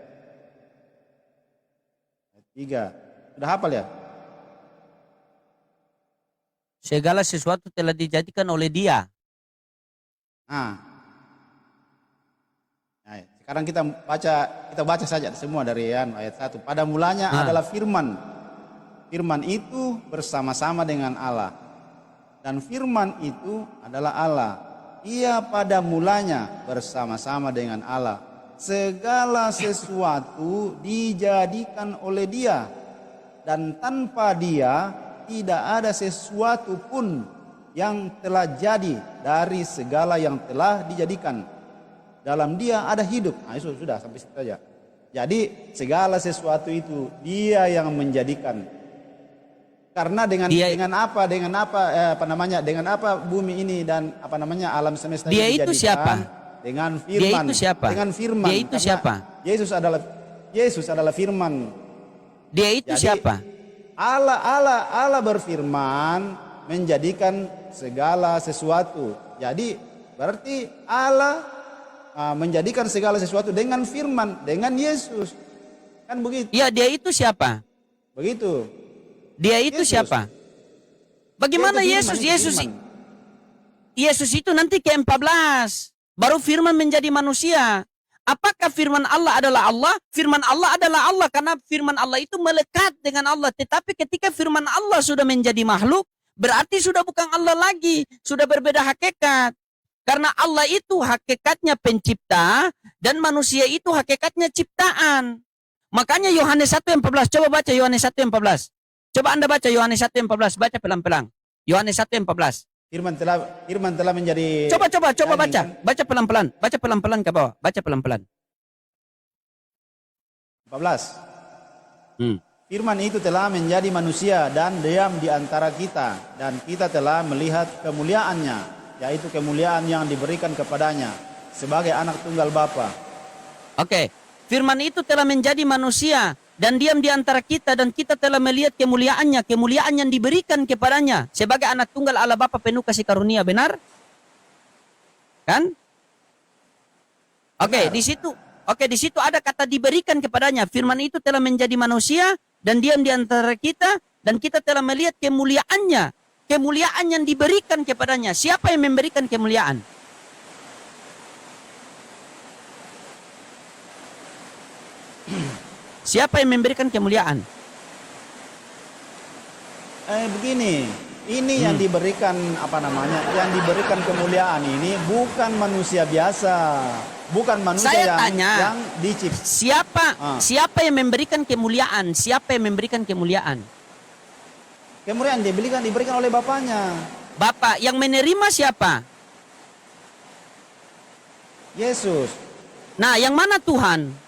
S2: Ayat 3. Sudah hafal ya?
S1: Segala sesuatu telah dijadikan oleh Dia.
S2: Nah, sekarang kita baca saja semua dari ayat 1. Pada mulanya adalah firman. Firman itu bersama-sama dengan Allah. Dan firman itu adalah Allah. Ia pada mulanya bersama-sama dengan Allah. Segala sesuatu dijadikan oleh Dia. Dan tanpa Dia tidak ada sesuatu pun yang telah jadi dari segala yang telah dijadikan. Dalam Dia ada hidup. Nah, itu sudah sampai situ saja. Jadi segala sesuatu itu Dia yang menjadikan. Karena dengan apa bumi ini dan alam semesta
S1: Dia
S2: ini
S1: itu
S2: dijadikan
S1: siapa?
S2: dengan firman.
S1: Dia itu siapa?
S2: Dengan firman.
S1: Dia itu siapa?
S2: Yesus adalah firman.
S1: Dia itu
S2: Jadi,
S1: siapa?
S2: Allah berfirman menjadikan segala sesuatu. Jadi berarti Allah menjadikan segala sesuatu dengan firman, dengan Yesus. Kan begitu?
S1: Ya, Dia itu siapa?
S2: Begitu.
S1: Dia itu
S2: Yesus.
S1: siapa? Bagaimana
S2: Yesus
S1: Yesus?
S2: firman.
S1: Yesus itu nanti ke-14. Baru firman menjadi manusia. Apakah firman Allah adalah Allah? Firman Allah adalah Allah karena firman Allah itu melekat dengan Allah. Tetapi ketika firman Allah sudah menjadi makhluk, berarti sudah bukan Allah lagi, sudah berbeda hakikat. Karena Allah itu hakikatnya pencipta dan manusia itu hakikatnya ciptaan. Makanya Yohanes 1:14, coba baca Yohanes 1:14. Coba Anda baca Yohanes 1:14, baca pelan-pelan. Yohanes 1:14.
S2: Firman telah menjadi
S1: Coba
S2: daging,
S1: baca.
S2: kan?
S1: Baca pelan-pelan. Baca pelan-pelan ke bawah. Baca pelan-pelan.
S2: 14.
S1: Hmm.
S2: Firman itu telah menjadi manusia dan diam di antara kita, dan kita telah melihat kemuliaannya, yaitu kemuliaan yang diberikan kepadanya sebagai anak tunggal Bapa.
S1: Oke. Firman itu telah menjadi manusia dan diam di antara kita, dan kita telah melihat kemuliaannya, kemuliaan yang diberikan kepadanya sebagai anak tunggal Allah Bapa penuh kasih karunia. Benar? Kan? Oke,
S2: Benar.
S1: di situ ada kata diberikan kepadanya. Firman itu telah menjadi manusia dan diam di antara kita, dan kita telah melihat kemuliaannya, kemuliaan yang diberikan kepadanya. Siapa yang memberikan kemuliaan? Siapa yang memberikan kemuliaan?
S2: Begini, ini yang diberikan yang diberikan kemuliaan ini bukan manusia biasa, bukan manusia
S1: Saya tanya,
S2: yang dicipta.
S1: Siapa yang memberikan kemuliaan? Siapa yang memberikan kemuliaan?
S2: Kemuliaan diberikan oleh Bapaknya,
S1: Bapak. Yang menerima siapa?
S2: Yesus.
S1: Nah, yang mana Tuhan?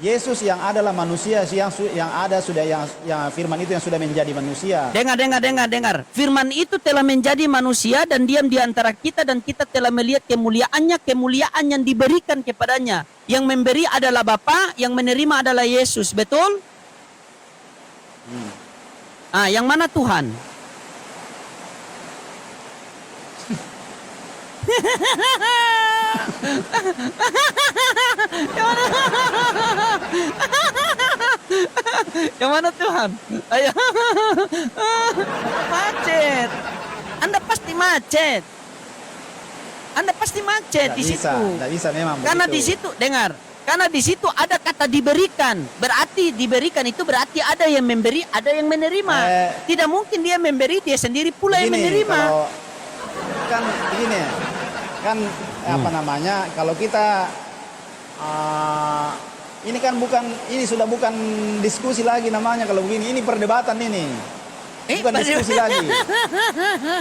S2: Yesus yang adalah manusia, yang ada sudah yang firman itu yang sudah menjadi manusia.
S1: Dengar. Firman itu telah menjadi manusia dan diam di antara kita, dan kita telah melihat kemuliaannya, kemuliaan yang diberikan kepadanya. Yang memberi adalah Bapa, yang menerima adalah Yesus. Betul? Yang mana Tuhan? Yang mana Tuhan? Ayo. Macet. Anda pasti macet. Di situ.
S2: Tidak bisa memang
S1: Karena
S2: begitu.
S1: di situ, dengar. Karena di situ ada kata diberikan. Berarti diberikan itu berarti ada yang memberi, ada yang menerima. Tidak mungkin dia memberi, dia sendiri pula yang menerima.
S2: Kan begini, kan kalau kita ini kan ini sudah bukan diskusi lagi namanya kalau begini, ini perdebatan ini. Bukan diskusi lagi.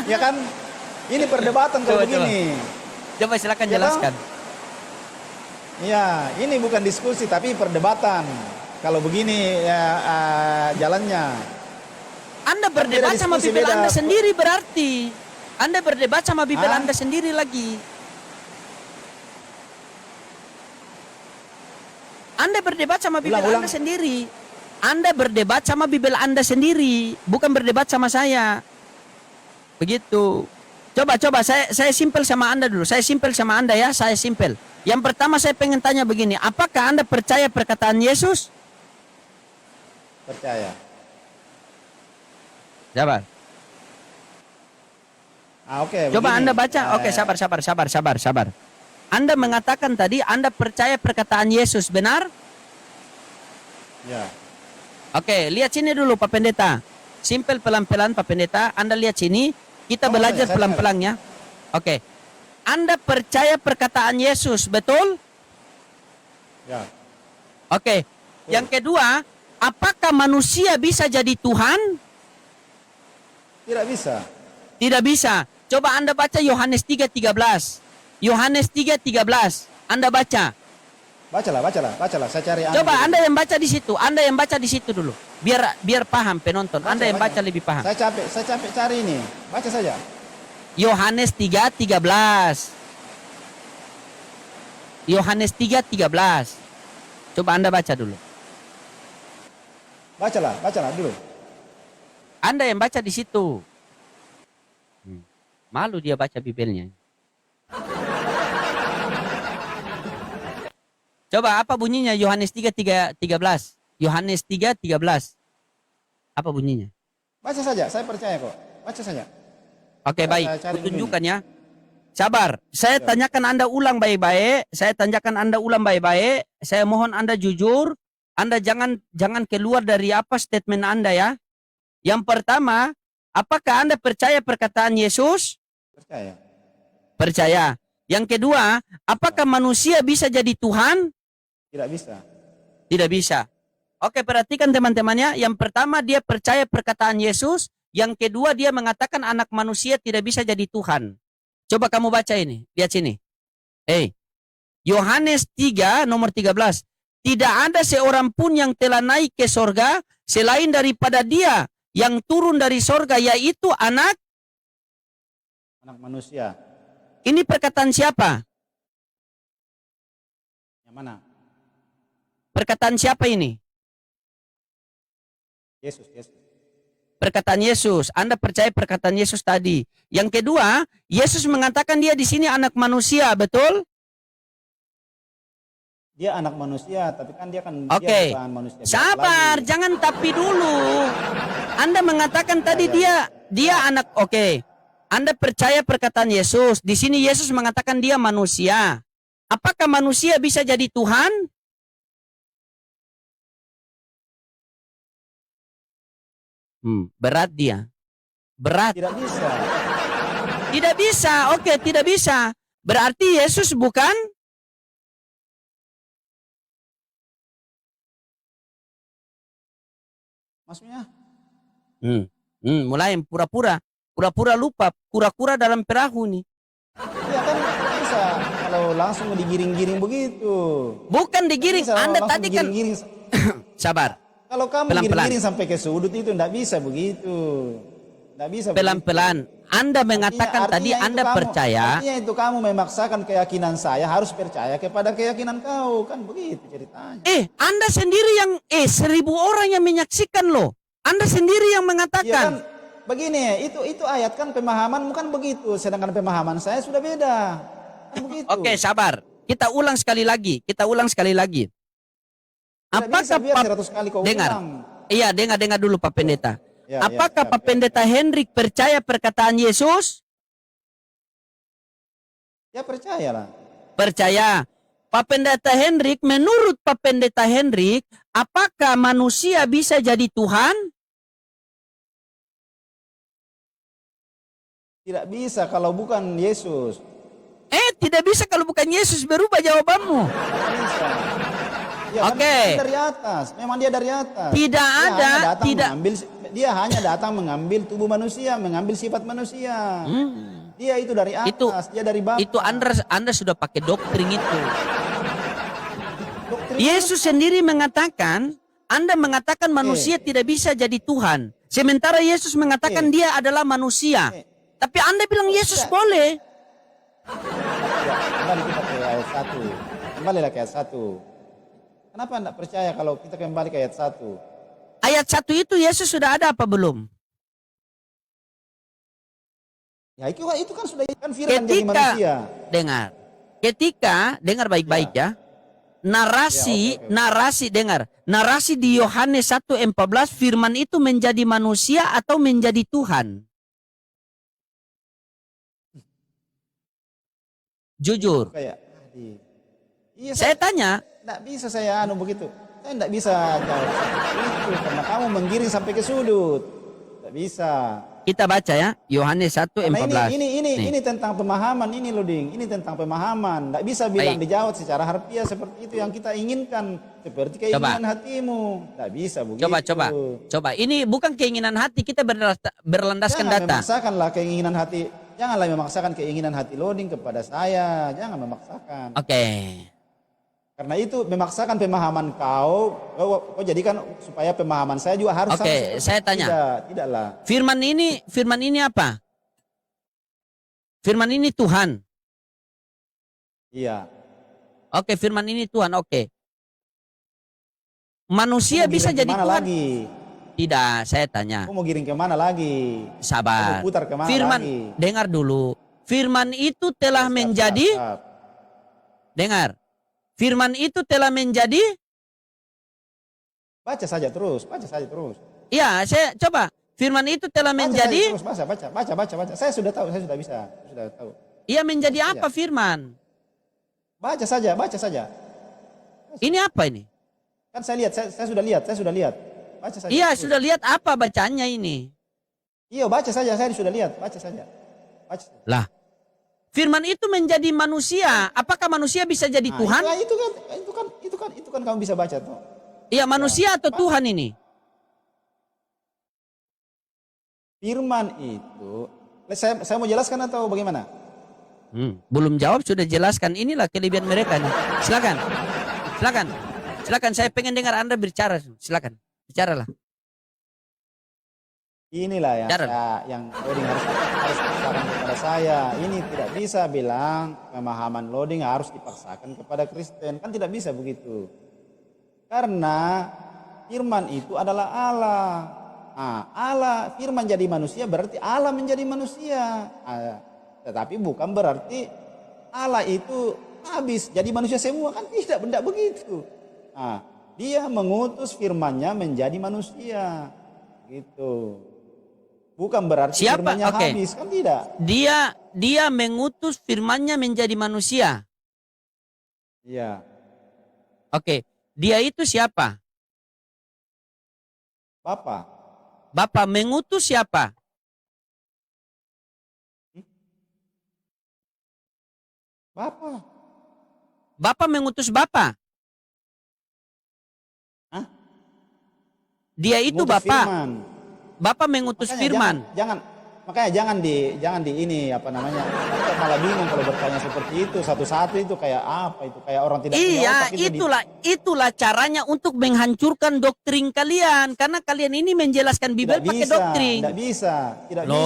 S2: Ya kan? Ini perdebatan kalau begini.
S1: Coba silakan
S2: Ya
S1: jelaskan.
S2: Ya, ini bukan diskusi tapi perdebatan. Kalau begini jalannya.
S1: Anda berdebat sama Bibel Anda sendiri berarti. Anda berdebat sama Bibel Anda sendiri lagi. Anda berdebat sama Bibel Anda sendiri. Anda berdebat sama Bibel Anda sendiri, bukan berdebat sama saya. Begitu. Coba saya simpel sama Anda dulu. Saya simpel sama Anda ya, saya simpel. Yang pertama saya pengen tanya begini, apakah Anda percaya perkataan Yesus?
S2: Percaya.
S1: Sabar.
S2: Oke.
S1: Coba
S2: begini.
S1: Anda baca. Oke, sabar. Anda mengatakan tadi Anda percaya perkataan Yesus, benar?
S2: Ya.
S1: Oke, lihat sini dulu Pak Pendeta. Simpel pelan-pelan Pak Pendeta. Anda lihat sini. Kita belajar pelan-pelan ya. Oke. Anda percaya perkataan Yesus, betul?
S2: Ya.
S1: Oke. Yang kedua, apakah manusia bisa jadi Tuhan?
S2: Tidak bisa.
S1: Tidak bisa. Coba Anda baca Yohanes 3:13. Yohanes 3:13. Anda baca.
S2: Bacalah. Saya cari.
S1: Coba Anda yang baca di situ. Anda yang baca di situ dulu. Biar paham penonton. Anda yang baca lebih paham.
S2: Saya capek cari ini. Baca saja.
S1: Yohanes 3:13. Yohanes 3:13. Coba Anda baca dulu.
S2: Bacalah dulu.
S1: Anda yang baca di situ. Malu dia baca Bibelnya. Coba apa bunyinya Yohanes 3:13? Yohanes 3:13. Apa bunyinya?
S2: Baca saja, saya percaya kok. Baca saja.
S1: Oke, baik.
S2: Saya cari
S1: Kutunjukkan ya. Sabar. Saya tanyakan Anda ulang baik-baik. Saya tanyakan Anda ulang baik-baik. Saya mohon Anda jujur. Anda jangan keluar dari apa statement Anda ya. Yang pertama, apakah Anda percaya perkataan Yesus?
S2: Percaya.
S1: Percaya. Yang kedua, apakah manusia bisa jadi Tuhan?
S2: Tidak bisa.
S1: Tidak bisa. Oke, perhatikan teman-temannya. Yang pertama, dia percaya perkataan Yesus. Yang kedua, dia mengatakan anak manusia tidak bisa jadi Tuhan. Coba kamu baca ini. Lihat sini. Yohanes 3 nomor 13. Tidak ada seorang pun yang telah naik ke sorga selain daripada dia yang turun dari sorga, yaitu anak
S2: manusia.
S1: Ini perkataan siapa?
S2: Yang mana?
S1: Perkataan siapa ini?
S2: Yesus.
S1: Perkataan Yesus. Anda percaya perkataan Yesus tadi. Yang kedua, Yesus mengatakan dia di sini anak manusia, betul?
S2: Dia anak manusia, tapi kan dia
S1: Oke.
S2: bukan manusia.
S1: Sabar, jangan tapi dulu. Anda mengatakan tadi dia anak. Oke. Anda percaya perkataan Yesus. Di sini Yesus mengatakan dia manusia. Apakah manusia bisa jadi Tuhan? Berat dia. Berat.
S2: Tidak bisa.
S1: Tidak bisa. Oke, tidak bisa. Berarti Yesus bukan?
S2: Maksudnya?
S1: Mulai pura-pura. Pura-pura lupa. Kura-kura dalam perahu nih.
S2: Iya kan tidak bisa. Kalau langsung digiring-giring begitu.
S1: Bukan digiring.
S2: Bisa,
S1: Anda
S2: langsung
S1: tadi kan.
S2: digiring-giring.
S1: Sabar.
S2: Kalau kamu
S1: Pelan-pelan.
S2: giring-giring sampai ke sudut itu tidak bisa begitu. Tidak bisa.
S1: Pelan-pelan. Anda mengatakan tadi Anda percaya.
S2: Artinya itu kamu memaksakan keyakinan saya harus percaya kepada keyakinan kau. Kan begitu ceritanya.
S1: Anda sendiri yang 1.000 orang yang menyaksikan loh. Anda sendiri yang
S2: Iya kan,
S1: mengatakan.
S2: begini, itu ayat kan pemahamanmu kan begitu. Sedangkan pemahaman saya sudah beda. Kan begitu.
S1: Oke, sabar. Kita ulang sekali lagi.
S2: Tidak bisa,
S1: Apakah
S2: biar 100 kali kau
S1: dengar?
S2: ulang.
S1: Iya, dengar dulu Pak Pendeta.
S2: Ya,
S1: Apakah
S2: ya,
S1: Pak Pendeta Hendrik percaya perkataan Yesus?
S2: Ya percayalah.
S1: Percaya. Pak Pendeta Hendrik, menurut Pak Pendeta Hendrik, apakah manusia bisa jadi Tuhan?
S2: Tidak bisa kalau bukan Yesus.
S1: Tidak bisa kalau bukan Yesus. Berubah jawabanmu.
S2: Tidak bisa. Ya,
S1: Oke.
S2: kan dari atas. Memang dia dari atas. Dia hanya datang mengambil tubuh manusia, mengambil sifat manusia. Dia itu dari atas, dia dari bawah.
S1: Itu Anda sudah pakai doktrin itu.
S2: Doktrin
S1: Yesus sendiri mengatakan, Anda mengatakan manusia tidak bisa jadi Tuhan. Sementara Yesus mengatakan dia adalah manusia. Tapi Anda bilang Yesus boleh.
S2: Ya, kembali kita ke ayat 1. Kembalilah ke ayat 1. Kenapa Anda percaya kalau kita kembali ke ayat 1?
S1: Ayat 1 itu Yesus sudah ada apa belum?
S2: Ya itu kan sudah kan firman jadi manusia.
S1: Dengar baik-baik ya. Narasi di Yohanes 1:14, firman itu menjadi manusia atau menjadi Tuhan? Jujur.
S2: Iya,
S1: Saya tanya.
S2: Tidak bisa saya begitu. Saya tidak bisa jawab itu karena kamu menggiring sampai ke sudut. Tidak bisa.
S1: Kita baca ya, Yohanes 1:14.
S2: Ini tentang pemahaman ini loh Ding. Ini tentang pemahaman. Tidak bisa bilang dijawab secara harfiah seperti itu yang kita inginkan, seperti keinginan hatimu. Tidak bisa begitu.
S1: Coba. Ini bukan keinginan hati, kita berlandaskan data.
S2: Janganlah memaksakan keinginan hati loading kepada saya. Jangan memaksakan.
S1: Oke.
S2: Karena itu memaksakan pemahaman kau jadikan supaya pemahaman saya juga harus.
S1: Oke, saya tanya.
S2: Tidaklah.
S1: Firman ini apa? Firman ini Tuhan.
S2: Iya.
S1: Oke, firman ini Tuhan. Oke. Manusia bisa jadi Tuhan.
S2: Lagi?
S1: Tidak, saya tanya.
S2: Kamu mau giring kemana lagi?
S1: Sabar.
S2: Putar kemana
S1: firman
S2: lagi?
S1: Dengar dulu. Firman itu telah menjadi. Dengar. Firman itu telah menjadi.
S2: Baca saja terus.
S1: Iya, saya coba. Firman itu telah menjadi.
S2: Baca. Saya sudah tahu, saya sudah bisa. Sudah tahu.
S1: Ia menjadi
S2: Baca
S1: apa
S2: saja.
S1: firman?
S2: Baca saja, baca saja.
S1: Ini apa ini?
S2: Kan saya lihat, saya sudah lihat, saya sudah lihat. Baca saja.
S1: Iya,
S2: terus.
S1: sudah lihat apa bacanya ini?
S2: Iya, baca saja, saya sudah lihat, baca saja. Baca saja.
S1: Lah, firman itu menjadi manusia. Apakah manusia bisa jadi
S2: Nah,
S1: Tuhan?
S2: itu kan kamu bisa baca tuh.
S1: Iya, manusia atau Tuhan ini?
S2: Firman itu, saya mau jelaskan atau bagaimana?
S1: Belum jawab sudah jelaskan. Inilah kelebihan mereka nih. Silakan. Silakan. Silakan, saya pengen dengar Anda bicara. Silakan. Bicaralah.
S2: Inilah yang
S1: Cara.
S2: yang loading harus dipaksakan kepada saya. Ini tidak bisa bilang pemahaman loading harus dipaksakan kepada Kristen. Kan tidak bisa begitu. Karena firman itu adalah Allah. Nah, Allah firman jadi manusia berarti Allah menjadi manusia. Tetapi bukan berarti Allah itu habis jadi manusia semua, kan tidak, benda begitu. Nah, dia mengutus firman-Nya menjadi manusia. Gitu. Bukan berarti
S1: Siapa?
S2: firman-Nya
S1: Oke.
S2: habis, kan tidak.
S1: Dia mengutus firman-Nya menjadi manusia.
S2: Iya.
S1: Oke. Dia itu siapa?
S2: Bapa.
S1: Bapa mengutus siapa?
S2: Bapa.
S1: Bapa mengutus Bapa.
S2: Hah?
S1: Dia itu
S2: Mengutus
S1: Bapa.
S2: firman.
S1: Bapa mengutus
S2: Makanya
S1: firman.
S2: makanya jangan di ini apa namanya, kita malah bingung kalau bertanya seperti itu satu-satu, itu kayak apa, itu kayak orang tidak punya
S1: Iya,
S2: otak itu.
S1: itulah caranya untuk menghancurkan doktrin kalian. Karena kalian ini menjelaskan Bibel pakai doktrin.
S2: Tidak bisa kita
S1: Loh.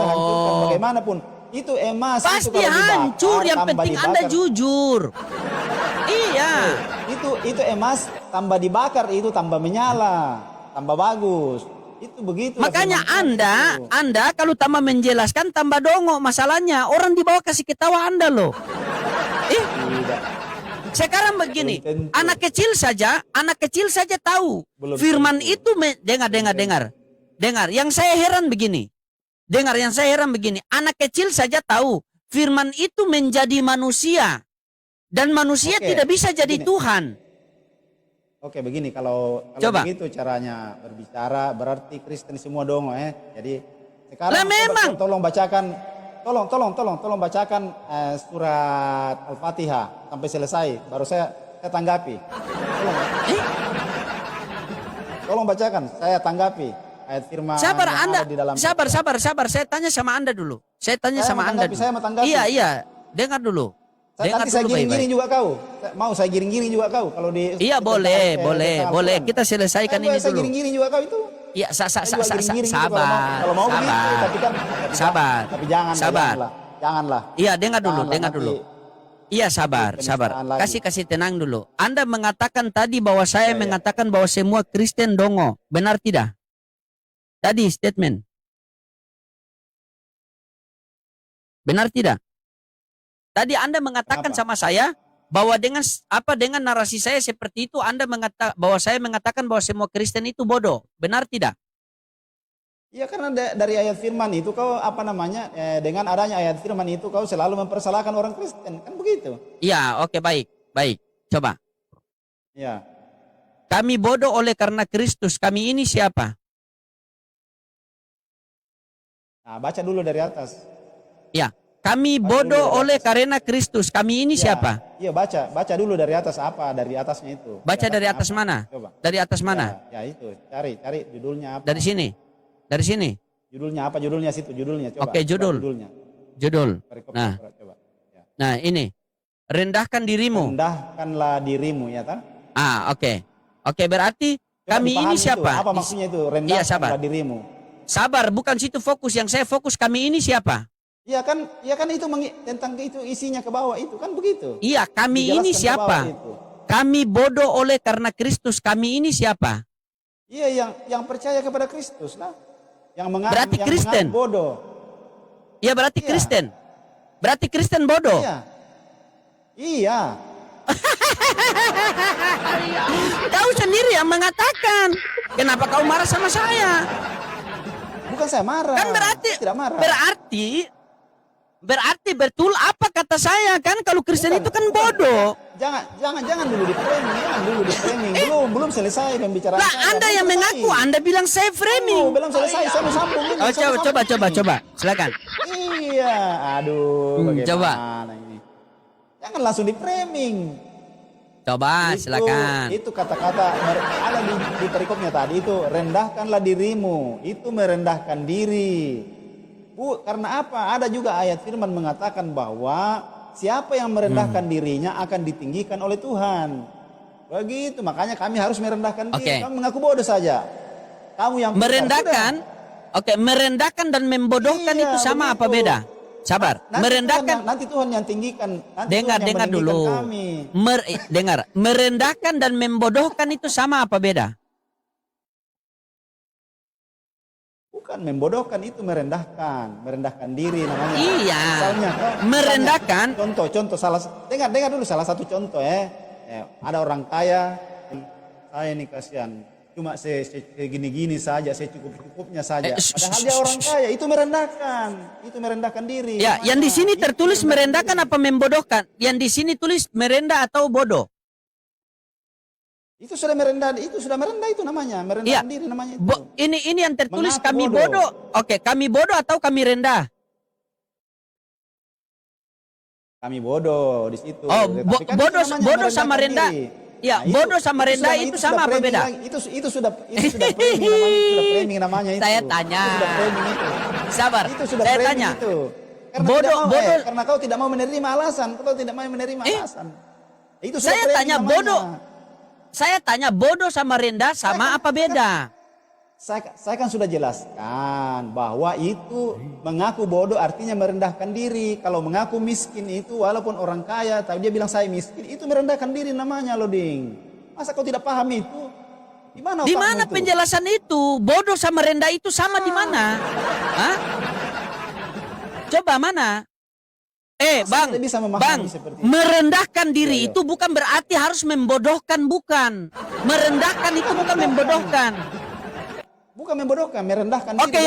S2: hancurkan bagaimanapun. Itu emas itu
S1: Pasti
S2: kalau dibakar,
S1: hancur, yang
S2: tambah
S1: penting
S2: dibakar.
S1: Anda jujur. Iya.
S2: Itu emas tambah dibakar itu tambah menyala, tambah bagus. Itu begitu.
S1: Makanya Anda kalau tambah menjelaskan tambah dongo masalahnya. Orang di bawah kasih ketawa Anda loh.
S2: Tidak.
S1: Sekarang begini,
S2: Belum tentu.
S1: anak kecil saja tahu.
S2: Belum
S1: Firman
S2: tentu.
S1: itu dengar. Yang saya heran begini. Anak kecil saja tahu firman itu menjadi manusia. Dan manusia
S2: Oke,
S1: tidak bisa jadi
S2: begini.
S1: Tuhan.
S2: Oke, begini, kalau
S1: Coba.
S2: begitu caranya berbicara berarti Kristen semua dong, Jadi sekarang
S1: Lah memang.
S2: tolong bacakan, tolong bacakan surat Al-Fatihah sampai selesai, baru saya tanggapi. Tolong bacakan, saya tanggapi ayat firman
S1: Sabar
S2: yang
S1: Anda,
S2: ada di dalam.
S1: sabar. Saya tanya sama Anda dulu. Saya
S2: mau tanggapi.
S1: Iya, dengar dulu.
S2: Nanti saya giring-giring juga kau. Mau saya giring-giring juga kau kalau di.
S1: Iya boleh. Kita selesaikan ini
S2: Saya
S1: dulu.
S2: giring-giring juga kau itu.
S1: Iya,
S2: Saya juga giring-giring gitu kalau mau begitu, tapi kan
S1: sabar.
S2: tapi
S1: Sabar.
S2: janganlah.
S1: Iya, dengar dulu.
S2: Nanti
S1: Iya, sabar.
S2: penistaan lagi.
S1: Kasih tenang dulu. Anda mengatakan tadi bahwa saya mengatakan bahwa semua Kristen dongo. Benar tidak? Tadi statement. Benar tidak? Tadi Anda mengatakan
S2: Kenapa?
S1: sama saya bahwa dengan narasi saya seperti itu Anda bahwa saya mengatakan bahwa semua Kristen itu bodoh. Benar tidak?
S2: Iya, karena dari ayat firman itu kau dengan adanya ayat firman itu kau selalu mempersalahkan orang Kristen, kan begitu?
S1: Iya, oke, baik. Coba.
S2: Ya.
S1: Kami bodoh oleh karena Kristus. Kami ini siapa?
S2: Nah, baca dulu dari atas.
S1: Ya, kami bodoh oleh karena Kristus. Kami ini
S2: Ya,
S1: siapa?
S2: Iya, baca dulu dari atas, apa dari atasnya itu.
S1: Baca dari atas
S2: apa?
S1: mana?
S2: Coba.
S1: Dari atas mana?
S2: Ya itu, cari judulnya apa?
S1: Dari sini. Dari sini.
S2: Judulnya apa? Judulnya situ, judulnya coba.
S1: Oke, judul.
S2: Judulnya.
S1: Judul.
S2: Perikop
S1: Nah.
S2: surat, coba. Ya.
S1: Nah, ini. Rendahkan dirimu.
S2: Rendahkanlah dirimu, ya kan?
S1: Oke. Oke, berarti
S2: Coba
S1: kami ini
S2: dipahami
S1: siapa?
S2: Itu. Apa maksudnya itu?
S1: Iya, sabar.
S2: Rendahkanlah dirimu.
S1: Sabar, bukan situ fokus. Yang saya fokus kami ini siapa?
S2: Ya kan itu tentang itu isinya ke bawah itu kan begitu.
S1: Iya, kami ini
S2: Dijelaskan ke
S1: siapa?
S2: bawah itu.
S1: Kami bodoh oleh karena Kristus. Kami ini siapa?
S2: Iya, yang percaya kepada Kristus lah. Yang mengaku
S1: Berarti Kristen.
S2: bodoh.
S1: Iya, berarti
S2: Iya.
S1: Kristen. Berarti Kristen bodoh.
S2: Iya.
S1: Kau sendiri yang mengatakan. Kenapa kau marah sama saya?
S2: Bukan saya marah.
S1: Kan berarti
S2: Saya tidak marah.
S1: Berarti betul apa kata saya kan, kalau Kristen
S2: Bukan,
S1: itu kan
S2: bukan.
S1: bodoh.
S2: Jangan dulu di framing, jangan dulu di framing. Belum selesai pembicaraan
S1: Lah
S2: saya.
S1: Anda
S2: Belum
S1: yang
S2: selesai.
S1: mengaku, Anda bilang saya framing.
S2: Belum selesai, saya mau sambung ini.
S1: Oh,
S2: saya mau
S1: coba,
S2: sambung ini.
S1: silakan.
S2: Iya, aduh, bagaimana
S1: coba.
S2: ini? Jangan langsung di framing.
S1: Coba, silakan.
S2: Itu kata-kata ada di perikopnya tadi itu, rendahkanlah dirimu. Itu merendahkan diri. Karena apa? Ada juga ayat firman mengatakan bahwa siapa yang merendahkan dirinya akan ditinggikan oleh Tuhan. Begitu, makanya kami harus merendahkan diri. Kamu mengaku bodoh saja. Kamu yang
S1: merendahkan, merendahkan dan membodohkan itu sama apa beda? Sabar, merendahkan.
S2: Nanti Tuhan yang tinggikan.
S1: Dengar dulu. Dengar, merendahkan dan membodohkan itu sama apa beda?
S2: Bukan membodohkan, itu merendahkan diri namanya.
S1: Iya.
S2: Misalnya,
S1: merendahkan.
S2: Contoh dengar dulu salah satu contoh ada orang kaya, saya ini kasihan, cuma saya gini-gini saja, saya cukup-cukupnya saja. Padahal dia orang kaya, itu merendahkan diri.
S1: Ya, yang di sini tertulis merendahkan apa membodohkan? Yang di sini tulis merendah atau bodoh?
S2: Itu sudah merendah itu namanya, merendahkan diri namanya itu.
S1: Ini yang tertulis
S2: Mengaku
S1: kami bodoh. Oke, kami bodoh atau kami rendah?
S2: Kami bodoh di situ.
S1: Oh,
S2: Tapi kan
S1: bodoh sama rendah.
S2: diri.
S1: Ya, bodoh sama rendah itu sama apa beda?
S2: Itu sudah framing namanya itu.
S1: Saya tanya.
S2: Itu sudah framing itu.
S1: Sabar.
S2: Itu sudah
S1: saya
S2: framing
S1: tanya.
S2: itu. Karena kau tidak mau menerima alasan, kau tidak mau menerima alasan. Itu sudah
S1: saya
S2: framing
S1: tanya
S2: namanya.
S1: bodoh. Saya tanya bodoh sama rendah sama apa beda?
S2: Saya kan sudah jelaskan bahwa itu mengaku bodoh artinya merendahkan diri. Kalau mengaku miskin itu walaupun orang kaya tapi dia bilang saya miskin, itu merendahkan diri namanya loh, Ding. Masa kau tidak paham itu? Di mana
S1: penjelasan itu? Bodoh sama rendah itu sama di mana? Hah? Coba mana? Bang, merendahkan diri itu bukan berarti harus membodohkan, bukan. Merendahkan itu bukan membodohkan.
S2: Bukan membodohkan, merendahkan diri.
S1: Oke,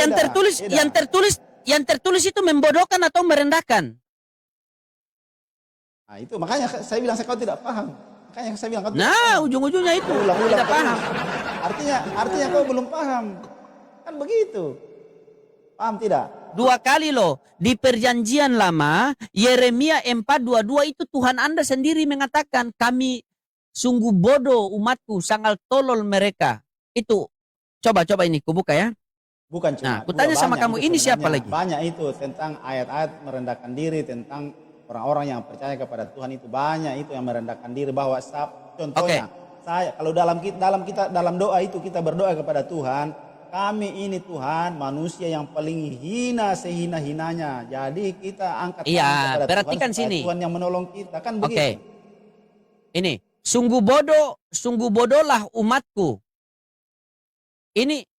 S1: yang tertulis itu membodohkan atau merendahkan?
S2: Nah, itu makanya saya bilang kau tidak paham. Makanya saya bilang kau
S1: ujung-ujungnya itu tidak paham.
S2: Artinya kau belum paham. Kan begitu. Paham tidak?
S1: 2 kali loh di perjanjian lama Yeremia 4:22 itu Tuhan Anda sendiri mengatakan kami sungguh bodoh umatku, sangat tolol mereka. Itu coba ini kubuka ya.
S2: Bukan cuma.
S1: Nah, kutanya sama kamu ini siapa lagi?
S2: Banyak itu tentang ayat-ayat merendahkan diri, tentang orang-orang yang percaya kepada Tuhan itu banyak itu yang merendahkan diri bahwa contohnya saya kalau dalam doa itu kita berdoa kepada Tuhan. Kami ini Tuhan manusia yang paling hina sehina-hinanya. Jadi kita angkat kepada
S1: berarti
S2: Tuhan
S1: kan sini.
S2: Tuhan yang menolong kita kan begitu.
S1: Ini sungguh bodohlah umatku. Ini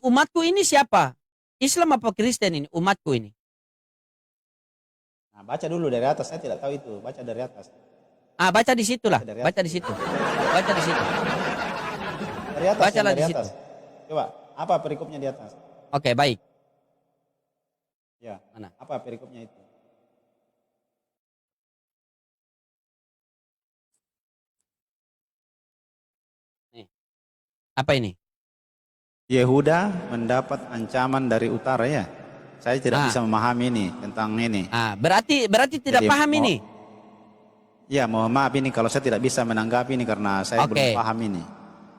S1: umatku ini siapa? Islam apa Kristen ini umatku ini?
S2: Nah, baca dulu dari atas, saya tidak tahu itu. Baca dari atas.
S1: Baca di situ lah. Baca di situ.
S2: Dari atas.
S1: Bacalah di situ.
S2: Coba. Apa perikopnya di atas?
S1: Oke, baik.
S2: Ya,
S1: mana?
S2: Apa perikopnya itu?
S1: Nih. Apa ini?
S2: Yehuda mendapat ancaman dari utara ya. Saya tidak bisa memahami ini tentang ini.
S1: Berarti tidak paham ini.
S2: Ya, mohon maaf ini kalau saya tidak bisa menanggapi ini karena saya belum paham ini.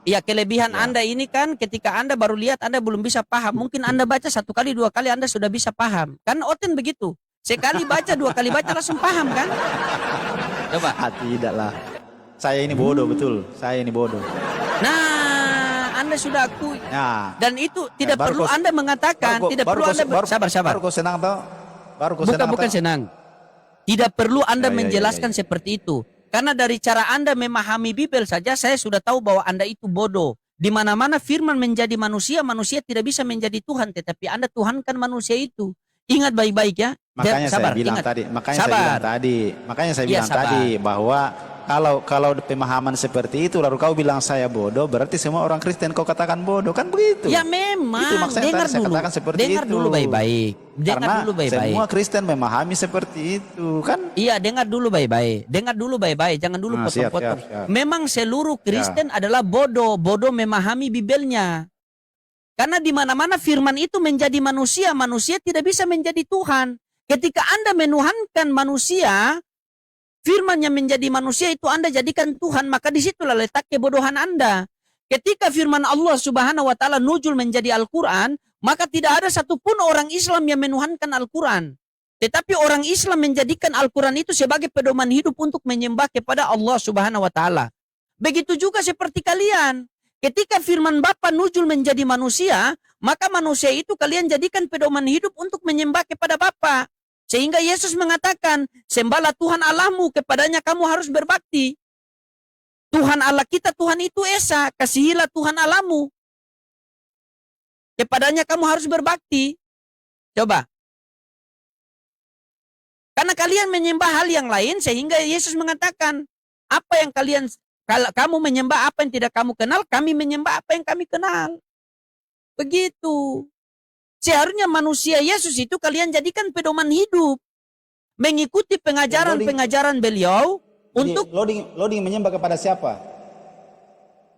S1: Iya, kelebihan Anda ini kan ketika Anda baru lihat Anda belum bisa paham. Mungkin Anda baca 1 kali 2 kali Anda sudah bisa paham. Kan Oten begitu. Sekali baca 2 kali baca langsung paham kan? Coba.
S2: Tidaklah. Saya ini bodoh betul. Saya ini bodoh.
S1: Nah, Anda sudah akui.
S2: Ya.
S1: Dan itu tidak perlu Anda mengatakan, tidak perlu Anda sabar.
S2: Baru kau senang toh?
S1: Bukan senang. Tidak perlu Anda menjelaskan seperti itu. Karena dari cara Anda memahami Bibel saja saya sudah tahu bahwa Anda itu bodoh. Di mana-mana firman menjadi manusia, manusia tidak bisa menjadi Tuhan, tetapi Anda tuhankan manusia itu. Ingat baik-baik ya.
S2: Makanya saya bilang tadi bahwa kalau pemahaman seperti itu lalu kau bilang saya bodoh, berarti semua orang Kristen kau katakan bodoh, kan begitu?
S1: Ya memang.
S2: Itu maksudnya
S1: Dengar
S2: tadi saya
S1: dulu.
S2: katakan seperti
S1: Dengar
S2: itu.
S1: dulu baik-baik. Dengar
S2: Karena
S1: dulu baik-baik.
S2: semua Kristen memahami seperti itu, kan?
S1: Iya, dengar dulu baik-baik. Dengar dulu baik-baik. Jangan dulu
S2: Ah, siap,
S1: potong-potong.
S2: siap, siap.
S1: Memang seluruh Kristen adalah bodoh. Bodoh memahami Bibelnya. Karena di mana-mana firman itu menjadi manusia. Manusia tidak bisa menjadi Tuhan. Ketika Anda menuhankan manusia, firman yang menjadi manusia itu Anda jadikan Tuhan, maka disitulah letak kebodohan Anda. Ketika firman Allah Subhanahu wa Ta'ala nuzul menjadi Al-Quran, maka tidak ada satupun orang Islam yang menuhankan Al-Quran. Tetapi orang Islam menjadikan Al-Quran itu sebagai pedoman hidup untuk menyembah kepada Allah Subhanahu wa Ta'ala. Begitu juga seperti kalian. Ketika firman Bapa nuzul menjadi manusia, maka manusia itu kalian jadikan pedoman hidup untuk menyembah kepada Bapa. Sehingga Yesus mengatakan, sembahlah Tuhan Allahmu, kepadanya kamu harus berbakti. Tuhan Allah kita, Tuhan itu Esa, kasihilah Tuhan Allahmu. Kepadanya kamu harus berbakti. Coba. Karena kalian menyembah hal yang lain, sehingga Yesus mengatakan, apa yang kalau kamu menyembah apa yang tidak kamu kenal, kami menyembah apa yang kami kenal. Begitu. Seharusnya manusia Yesus itu kalian jadikan pedoman hidup. Mengikuti pengajaran-pengajaran beliau untuk
S2: Loading menyembah kepada siapa?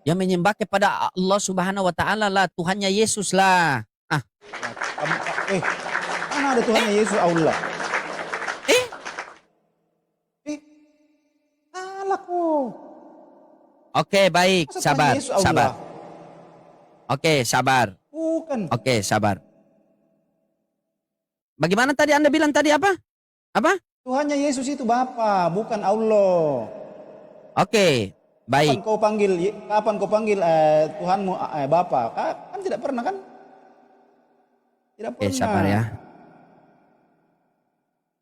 S1: yang menyembah kepada Allah Subhanahu wa Ta'ala lah, Tuhannya Yesus lah.
S2: Mana ada Tuhannya Yesus Allah? Allah kok.
S1: Oke, baik,
S2: Masa
S1: sabar,
S2: Tuhan Yesus Allah?
S1: sabar. Oke, sabar.
S2: Bukan.
S1: Oke, sabar. Bagaimana tadi Anda bilang tadi apa? Apa?
S2: Tuhannya Yesus itu Bapa, bukan Allah.
S1: Oke, baik.
S2: Kapan kau panggil Tuhanmu Bapa? Kan tidak pernah kan? Tidak
S1: Oke,
S2: pernah.
S1: sabar ya.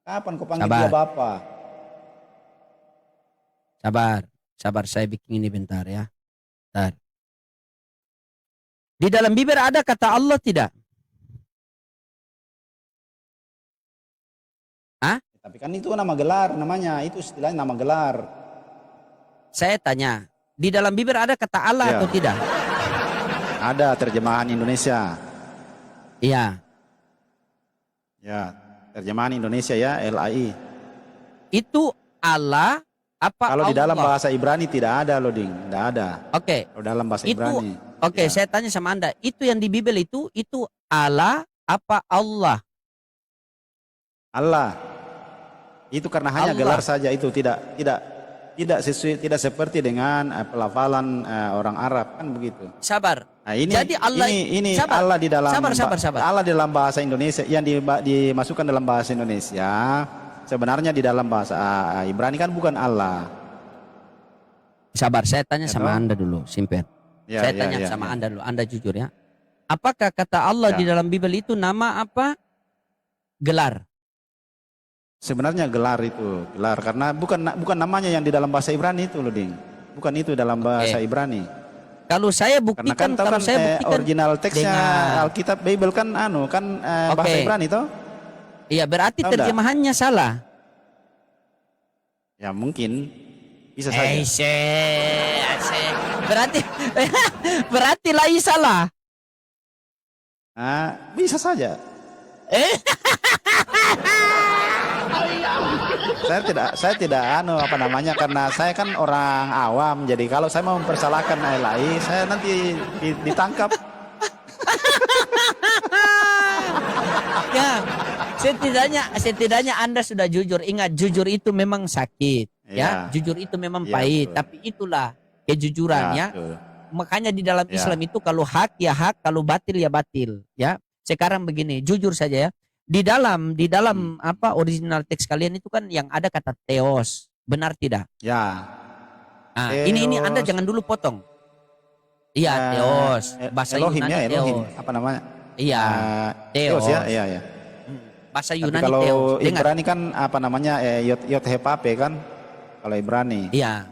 S2: Kapan kau panggil
S1: Sabar.
S2: dia Bapa?
S1: Sabar, sabar, saya bikin ini bentar ya. Bentar. Di dalam Bibel ada kata Allah tidak?
S2: Tapi kan itu nama gelar namanya, itu istilahnya nama gelar.
S1: Saya tanya, di dalam Bibel ada kata Allah
S2: Ya.
S1: atau tidak?
S2: Ada terjemahan Indonesia.
S1: Iya.
S2: Ya, terjemahan Indonesia ya, LAI.
S1: Itu Allah apa
S2: Kalau di dalam
S1: Allah?
S2: bahasa Ibrani tidak ada loading, tidak ada.
S1: Oke.
S2: Kalau dalam bahasa
S1: Itu
S2: Ibrani.
S1: oke,
S2: Ya.
S1: saya tanya sama Anda, itu yang di Bibel itu Allah apa Allah?
S2: Allah. Itu karena hanya
S1: Allah.
S2: gelar saja, itu tidak sesuai, tidak seperti dengan pelafalan orang Arab, kan begitu.
S1: Sabar.
S2: Nah, ini
S1: Jadi Allah
S2: ini
S1: sabar.
S2: Allah di dalam
S1: Sabar.
S2: Allah di dalam bahasa Indonesia yang dimasukkan dalam bahasa Indonesia sebenarnya di dalam bahasa Ibrani kan bukan Allah.
S1: Sabar, saya tanya
S2: Ya,
S1: sama
S2: toh?
S1: Anda dulu, Simpen.
S2: Ya,
S1: Saya
S2: ya,
S1: tanya
S2: ya,
S1: sama
S2: ya.
S1: Anda dulu, Anda jujur ya. Apakah kata Allah
S2: Ya.
S1: di dalam Bibel itu nama apa? Gelar.
S2: Sebenarnya gelar itu, gelar karena bukan namanya yang di dalam bahasa Ibrani itu loh, Ding. Bukan itu dalam bahasa Ibrani.
S1: Kalau saya
S2: Karena
S1: buktikan,
S2: kan tahu kan original teksnya
S1: dengan-
S2: Alkitab Bible kan bahasa
S1: Oke.
S2: Ibrani toh?
S1: Iya, berarti
S2: Tahu nggak?
S1: terjemahannya salah.
S2: Ya mungkin bisa saja.
S1: Asik. Berarti berarti lai salah.
S2: Bisa saja. Saya tidak apa namanya, karena saya kan orang awam, jadi kalau saya mau mempersalahkan LAI saya nanti ditangkap.
S1: Ya, setidaknya Anda sudah jujur. Ingat, jujur itu memang sakit, ya.
S2: Iya.
S1: Jujur itu memang
S2: Iya,
S1: pahit,
S2: betul.
S1: tapi itulah kejujuran ya.
S2: Betul.
S1: Makanya di dalam
S2: Ya.
S1: Islam itu kalau hak ya hak, kalau batil ya batil, ya. Sekarang begini, jujur saja ya. Di dalam apa original teks kalian itu kan yang ada kata theos. Benar tidak?
S2: Ya.
S1: Nah, ini
S2: Theos.
S1: Anda jangan dulu potong. Iya, theos. Bahasa
S2: Elohim
S1: Yunani
S2: ya, Elohim.
S1: theos.
S2: Apa namanya?
S1: Iya,
S2: Theos ya, iya ya.
S1: Bahasa
S2: Tapi
S1: Yunani
S2: kalau
S1: theos. Dengar.
S2: Ibrani kan apa namanya? Yod Hepape kan? Kalau Ibrani.
S1: Iya.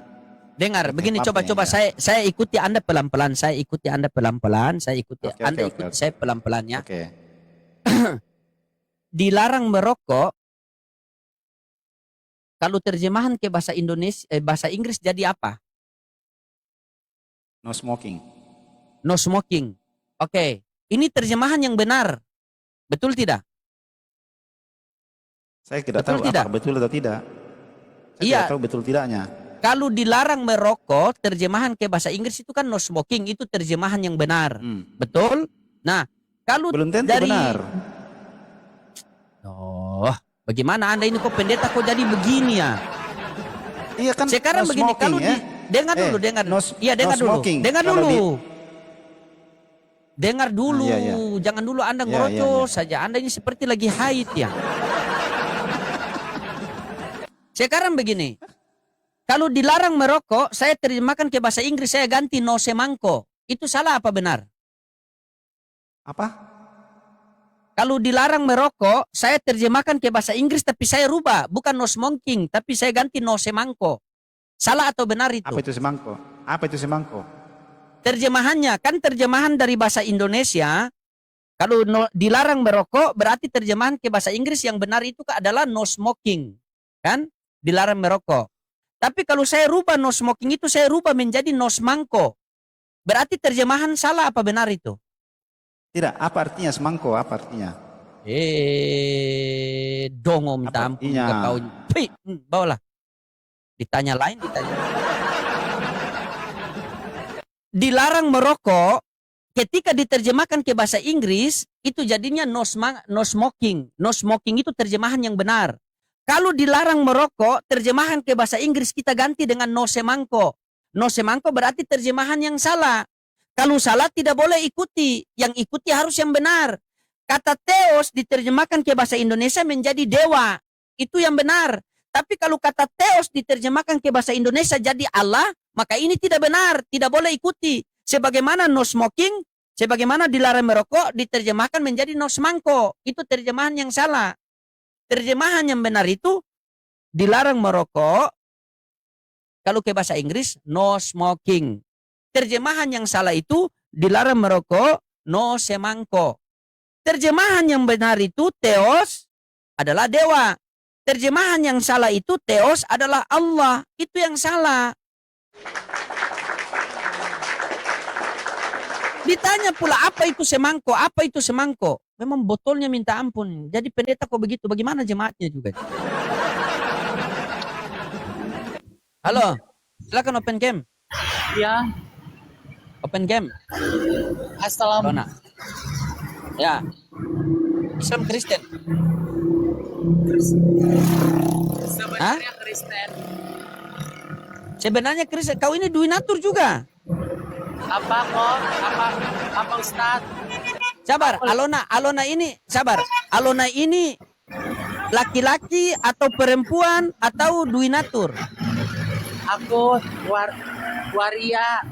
S1: Dengar, begini
S2: Maaf
S1: coba
S2: nih, ya.
S1: saya ikuti Anda pelan-pelan, saya ikuti Anda pelan-pelan,
S2: Oke,
S1: Anda
S2: oke,
S1: ikuti
S2: oke.
S1: saya pelan-pelan ya.
S2: Oke.
S1: Dilarang merokok kalau terjemahan ke bahasa Indonesia, bahasa Inggris jadi apa?
S2: No smoking.
S1: No smoking. Oke, ini terjemahan yang benar. Betul tidak?
S2: Saya tidak
S1: Betul
S2: tahu
S1: tidak?
S2: apakah betul atau tidak. Saya
S1: Iya.
S2: tidak tahu betul tidaknya.
S1: Kalau dilarang merokok, terjemahan ke bahasa Inggris itu kan no smoking, itu terjemahan yang benar. Betul? Nah, kalau
S2: Belum tentu
S1: dari
S2: benar.
S1: Oh, bagaimana Anda ini kok pendeta kok jadi begini ya?
S2: Iya kan.
S1: Sekarang
S2: no
S1: begini,
S2: smoking,
S1: kalau
S2: ya.
S1: dengar dulu, dengar. Iya, dengar
S2: no
S1: dulu.
S2: smoking.
S1: Dengar
S2: Kalau
S1: dulu. Dengar dulu.
S2: Iya, iya.
S1: Jangan dulu Anda
S2: Iya,
S1: ngerocos
S2: iya.
S1: saja. Anda ini seperti lagi haid ya. Sekarang begini. Kalau dilarang merokok, saya terjemahkan ke bahasa Inggris, saya ganti no semangko. Itu salah apa benar?
S2: Apa?
S1: Kalau dilarang merokok, saya terjemahkan ke bahasa Inggris tapi saya rubah. Bukan no smoking, tapi saya ganti no semangko. Salah atau benar itu?
S2: Apa itu semangko? Apa itu semangko?
S1: Terjemahannya, kan terjemahan dari bahasa Indonesia, kalau dilarang merokok, berarti terjemahan ke bahasa Inggris yang benar itu adalah no smoking. Kan? Dilarang merokok. Tapi kalau saya rubah no smoking itu, saya rubah menjadi no semangko. Berarti terjemahan salah apa benar itu?
S2: Tidak, apa artinya semangko? Apa artinya?
S1: Dongo minta
S2: Apa
S1: ampun
S2: artinya?
S1: ke kau. Bawalah. Ditanya lain, ditanya. Dilarang merokok, ketika diterjemahkan ke bahasa Inggris, itu jadinya no smoking. No smoking itu terjemahan yang benar. Kalau dilarang merokok, terjemahan ke bahasa Inggris kita ganti dengan no semangko. No semangko berarti terjemahan yang salah. Kalau salah tidak boleh ikuti. Yang ikuti harus yang benar. Kata Theos diterjemahkan ke bahasa Indonesia menjadi dewa. Itu yang benar. Tapi kalau kata Theos diterjemahkan ke bahasa Indonesia jadi Allah, maka ini tidak benar. Tidak boleh ikuti. Sebagaimana no smoking, sebagaimana dilarang merokok, diterjemahkan menjadi no semangko. Itu terjemahan yang salah. Terjemahan yang benar itu dilarang merokok. Kalau ke bahasa Inggris, no smoking. Terjemahan yang salah itu dilarang merokok, no semangko. Terjemahan yang benar itu Theos adalah dewa. Terjemahan yang salah itu Theos adalah Allah. Itu yang salah. Ditanya pula apa itu semangko? Apa itu semangko? Memang botolnya minta ampun. Jadi pendeta kok begitu? Bagaimana jemaatnya juga? Halo, silakan open cam.
S3: Ya,
S1: Open cam.
S3: assalamualaikum.
S1: Ya. Islam Kristen.
S3: Sebenarnya Kristen.
S1: Sebenarnya Kristen. Kau ini duinatur juga.
S3: Apa kok? Apa Ustadz?
S1: Sabar, Alona ini sabar. Alona ini laki-laki atau perempuan atau duinatur?
S3: Aku waria.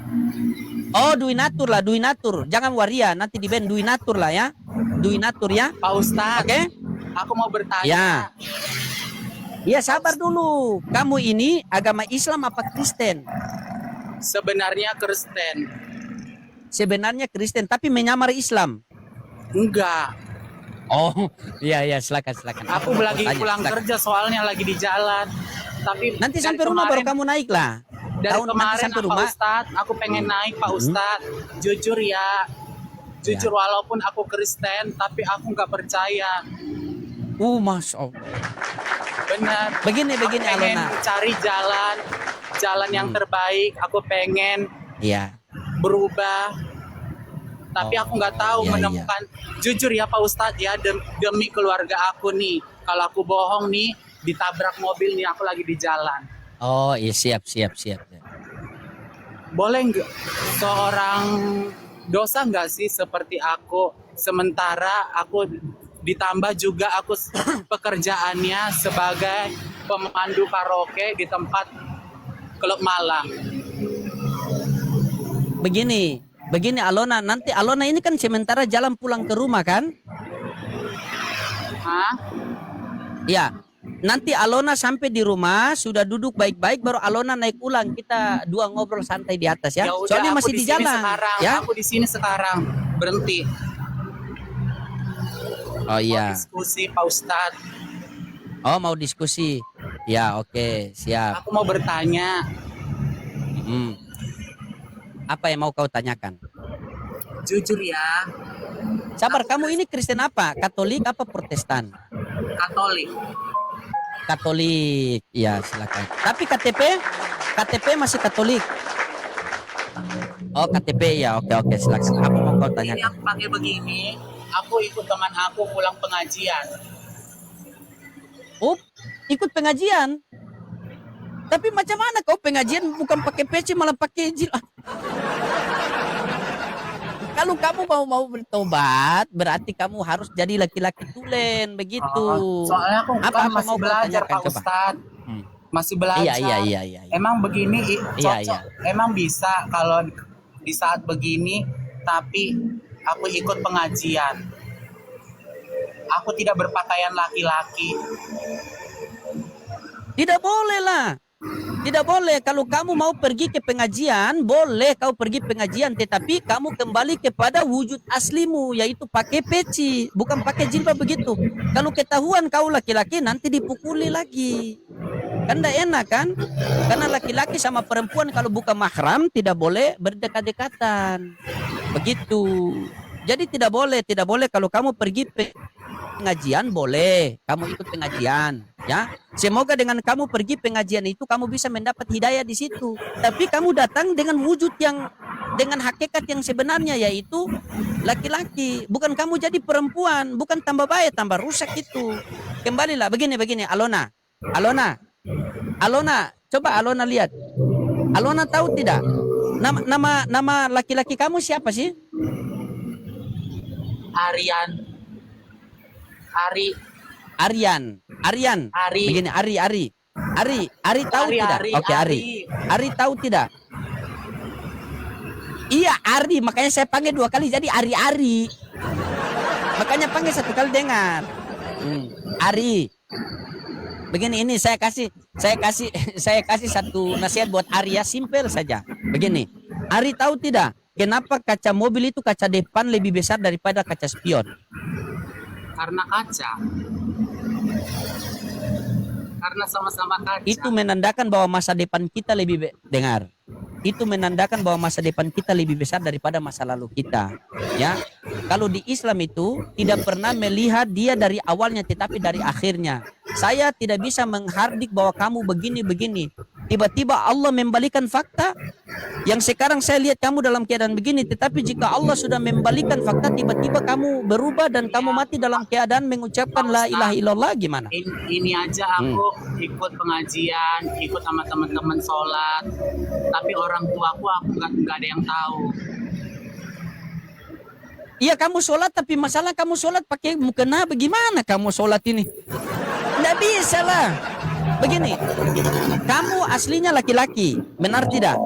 S1: Oh, duinatur lah, duinatur. Jangan waria, nanti di band duinatur lah ya. Duinatur ya.
S3: Pak Ustadz.
S1: Oke?
S3: Aku mau bertanya.
S1: Ya. Iya, sabar dulu. Kamu ini agama Islam apa Kristen?
S3: Sebenarnya Kristen.
S1: Sebenarnya Kristen, tapi menyamar Islam.
S3: Enggak.
S1: Oh, iya, silakan.
S3: Aku lagi pulang kerja soalnya lagi di jalan. Tapi
S1: Nanti
S3: dari
S1: sampai rumah baru
S3: kemarin-
S1: kamu naik lah.
S3: Dari
S1: Nanti
S3: kemarin
S1: sampai
S3: Pak
S1: rumah.
S3: Ustadz, aku pengen naik Pak Ustadz. Jujur ya. Jujur walaupun aku Kristen, tapi aku nggak percaya.
S1: Masya Allah.
S3: Benar.
S1: Begini
S3: Aku pengen
S1: Alona.
S3: cari jalan yang terbaik. Aku pengen
S1: Iya.
S3: berubah. Tapi aku nggak tahu
S1: Iya,
S3: menemukan. Jujur ya Pak Ustadz ya, demi keluarga aku nih. Kalau aku bohong nih, ditabrak mobil nih, aku lagi di jalan.
S1: Oh, iya siap.
S3: Boleh nggak seorang dosa nggak sih seperti aku? Sementara aku ditambah juga aku pekerjaannya sebagai pemandu karaoke di tempat klub malam.
S1: Begini Alona, nanti Alona ini kan sementara jalan pulang ke rumah kan?
S3: Hah?
S1: Ya. Nanti Alona sampai di rumah, sudah duduk baik-baik, baru Alona naik ulang. Kita dua ngobrol santai di atas ya.
S3: Ya udah,
S1: Soalnya
S3: aku
S1: masih di
S3: sini
S1: jalan.
S3: sekarang.
S1: Ya.
S3: Aku di sini sekarang. Berhenti.
S1: Oh iya.
S3: Diskusi Pak Ustadz.
S1: Oh, mau diskusi. Ya, oke, siap.
S3: Aku mau bertanya,
S1: Hmm. Apa yang mau kau tanyakan?
S3: jujur ya,
S1: Sabar, kamu ini Kristen apa? Katolik apa Protestan?
S3: Katolik.
S1: Katolik. Ya, silakan. Tapi KTP masih Katolik. Oh, KTP ya. Oke, oke, silakan. Apa mau kau
S3: Ini
S1: tanyakan?
S3: aku pakai begini, aku ikut teman aku pulang pengajian.
S1: Oh, ikut pengajian. Tapi macam mana kau pengajian bukan pakai peci malah pakai jil? Kalau kamu mau bertobat, berarti kamu harus jadi laki-laki tulen begitu.
S3: Soalnya aku
S1: Apa
S3: kan masih
S1: mau kau
S3: belajar
S1: tanyakan,
S3: Pak
S1: coba?
S3: Ustadz.
S1: Hmm.
S3: Masih belajar.
S1: Iya.
S3: Emang begini
S1: Iya,
S3: cocok. Emang bisa kalau di saat begini, tapi aku ikut pengajian. Aku tidak berpakaian laki-laki.
S1: Tidak boleh lah. Tidak boleh. Kalau kamu mau pergi ke pengajian, boleh kau pergi pengajian. Tetapi kamu kembali kepada wujud aslimu, yaitu pakai peci. Bukan pakai jilbab begitu. Kalau ketahuan kau laki-laki, nanti dipukuli lagi. Kan tidak enak kan? Karena laki-laki sama perempuan kalau bukan mahram, tidak boleh berdekat-dekatan. Begitu. Jadi tidak boleh kalau kamu pergi pengajian boleh, kamu ikut pengajian, ya. Semoga dengan kamu pergi pengajian itu kamu bisa mendapat hidayah di situ. Tapi kamu datang dengan wujud yang dengan hakikat yang sebenarnya yaitu laki-laki, bukan kamu jadi perempuan, bukan tambah baik tambah rusak itu. Kembalilah begini Alona. Coba Alona lihat. Alona tahu tidak? Nama laki-laki kamu siapa sih? Aryan. Begini Ari tahu tidak? Oke, Ari tahu tidak? Iya, Ari, makanya saya panggil 2 kali jadi Ari. Makanya panggil 1 kali dengar. Ari. Begini, ini saya kasih satu nasihat buat Ari ya, simpel saja. Begini, Ari tahu tidak kenapa kaca mobil itu kaca depan lebih besar daripada kaca spion?
S3: Karena kaca. Karena sama-sama kaca.
S1: Itu menandakan bahwa masa depan kita lebih dengar. Itu menandakan bahwa masa depan kita lebih besar daripada masa lalu kita, ya. Kalau di Islam itu tidak pernah melihat dia dari awalnya tetapi dari akhirnya. Saya tidak bisa menghardik bahwa kamu begini. Tiba-tiba Allah membalikan fakta. Yang sekarang saya lihat kamu dalam keadaan begini, tetapi jika Allah sudah membalikan fakta, tiba-tiba kamu berubah dan kamu mati dalam keadaan mengucapkan la ilaha illallah, gimana?
S3: Ini aja aku ikut pengajian, ikut sama teman-teman sholat, tapi orang tuaku aku nggak ada yang tahu.
S1: Iya, kamu sholat, tapi masalah kamu sholat pakai mukena, bagaimana kamu sholat ini? Nggak bisa lah. Begini, kamu aslinya laki-laki, benar tidak?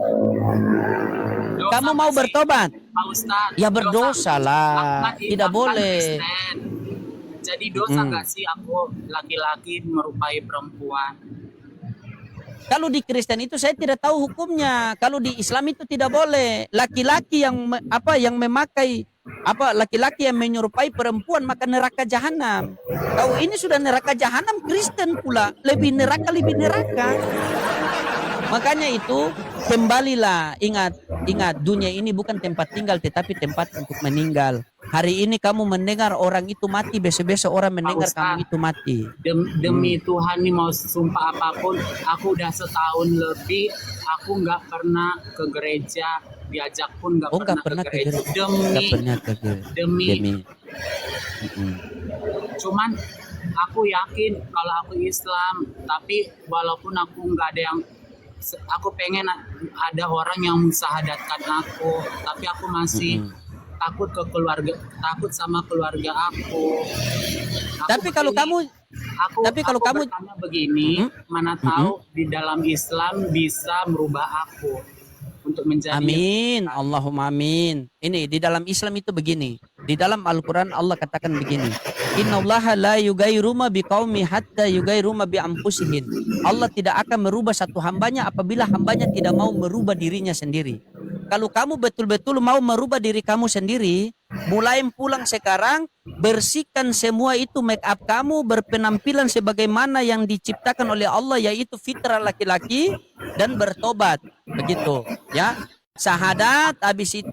S3: Dosa
S1: Kamu mau
S3: masih,
S1: bertobat?
S3: Pak Ustadz,
S1: Ya berdosa lah,
S3: aku
S1: tidak
S3: kan
S1: boleh.
S3: Kristen. Jadi dosa nggak sih aku laki-laki merupai perempuan?
S1: Kalau di Kristen itu saya tidak tahu hukumnya. Kalau di Islam itu tidak boleh. Laki-laki yang memakai laki-laki yang menyerupai perempuan maka neraka jahanam. Kau ini sudah neraka jahanam, Kristen pula lebih neraka. Makanya itu kembalilah, ingat dunia ini bukan tempat tinggal tetapi tempat untuk meninggal. Hari ini kamu mendengar orang itu mati, besok-besok orang mendengar kamu itu mati.
S3: Demi Tuhan nih, mau sumpah apapun, aku udah setahun lebih aku nggak pernah ke gereja, diajak pun nggak pernah ke gereja. Demi. Cuman aku yakin kalau aku Islam, tapi walaupun aku nggak ada yang, aku pengen ada orang yang mensahadatkan aku, tapi aku masih takut sama keluarga aku.
S1: Tapi kalau kamu
S3: bertanya begini, mana tahu di dalam Islam bisa merubah aku untuk menjadi.
S1: Amin, Allahumma amin. Ini di dalam Islam itu begini. Di dalam Al-Quran Allah katakan begini. Innallaha la yugayyiru ma biqaumi hatta yugayyiru ma bi anfusihim. Allah tidak akan merubah satu hambanya apabila hambanya tidak mau merubah dirinya sendiri. Kalau kamu betul-betul mau merubah diri kamu sendiri, Mulai pulang sekarang, bersihkan semua itu make up kamu, berpenampilan sebagaimana yang diciptakan oleh Allah, yaitu fitrah laki-laki, dan bertobat. Begitu, ya. Syahadat, habis itu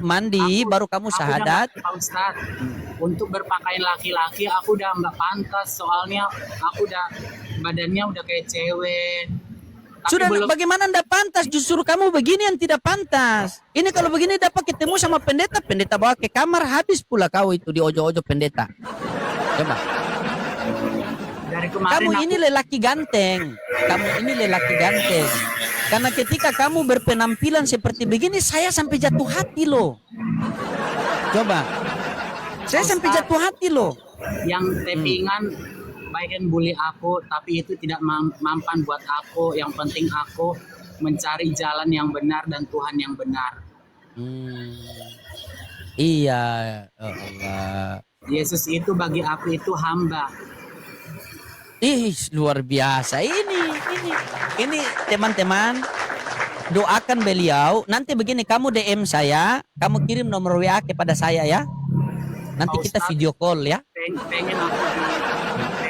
S1: mandi, baru kamu syahadat.
S3: Pak Ustadz, untuk berpakaian laki-laki aku udah nggak pantas, soalnya aku udah badannya udah kayak cewek. Tapi
S1: Sudah,
S3: belum,
S1: bagaimana ndak pantas? Justru kamu begini yang tidak pantas. Ini kalau begini dapat ketemu sama pendeta, pendeta bawa ke kamar, habis pula kau itu di ojo-ojo pendeta. Coba.
S3: dari kemarin
S1: Kamu
S3: aku,
S1: ini lelaki ganteng. Kamu ini lelaki ganteng. Karena ketika kamu berpenampilan seperti begini, saya sampai jatuh hati loh. Coba. Saya sampai jatuh hati loh.
S3: yang tappingan baik kan bully aku, tapi itu tidak mampan buat aku. Yang penting aku mencari jalan yang benar dan Tuhan yang benar.
S1: Iya, oh Allah.
S3: Yesus itu bagi aku itu hamba.
S1: Ih, luar biasa. Ini teman-teman, doakan beliau. Nanti begini, kamu DM saya, kamu kirim nomor WA kepada saya ya. Nanti kita video call ya.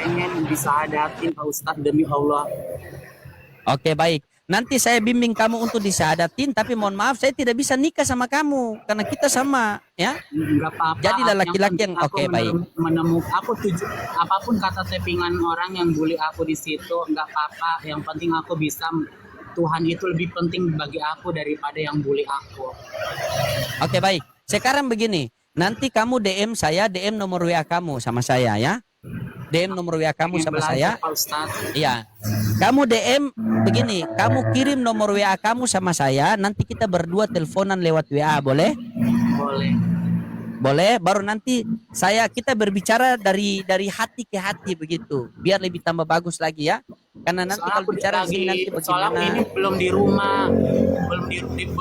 S3: Pengen disahadatin Pak Ustadz, demi Allah.
S1: Oke, baik. Nanti saya bimbing kamu untuk disahadatin, tapi mohon maaf saya tidak bisa nikah sama kamu karena kita sama, ya.
S3: Enggak apa-apa.
S1: Jadilah laki-laki yang
S3: penting aku
S1: oke, baik.
S3: Menemukan aku apapun kata tappingan orang yang bully aku di situ, enggak apa-apa. Yang penting aku bisa, Tuhan itu lebih penting bagi aku daripada yang bully aku.
S1: Oke, baik. Sekarang begini, nanti kamu DM saya, DM nomor WA kamu sama saya ya. DM nomor WA kamu sama saya.
S3: Pak Ustadz.
S1: Iya. Kamu DM begini, kamu kirim nomor WA kamu sama saya, nanti kita berdua teleponan lewat WA, boleh?
S3: Boleh.
S1: Boleh, baru nanti kita berbicara dari hati ke hati begitu. Biar lebih tambah bagus lagi ya. Karena nanti
S3: Soalnya
S1: kalau bicara di sini nanti
S3: soalnya
S1: bagaimana?
S3: ini belum di rumah. Belum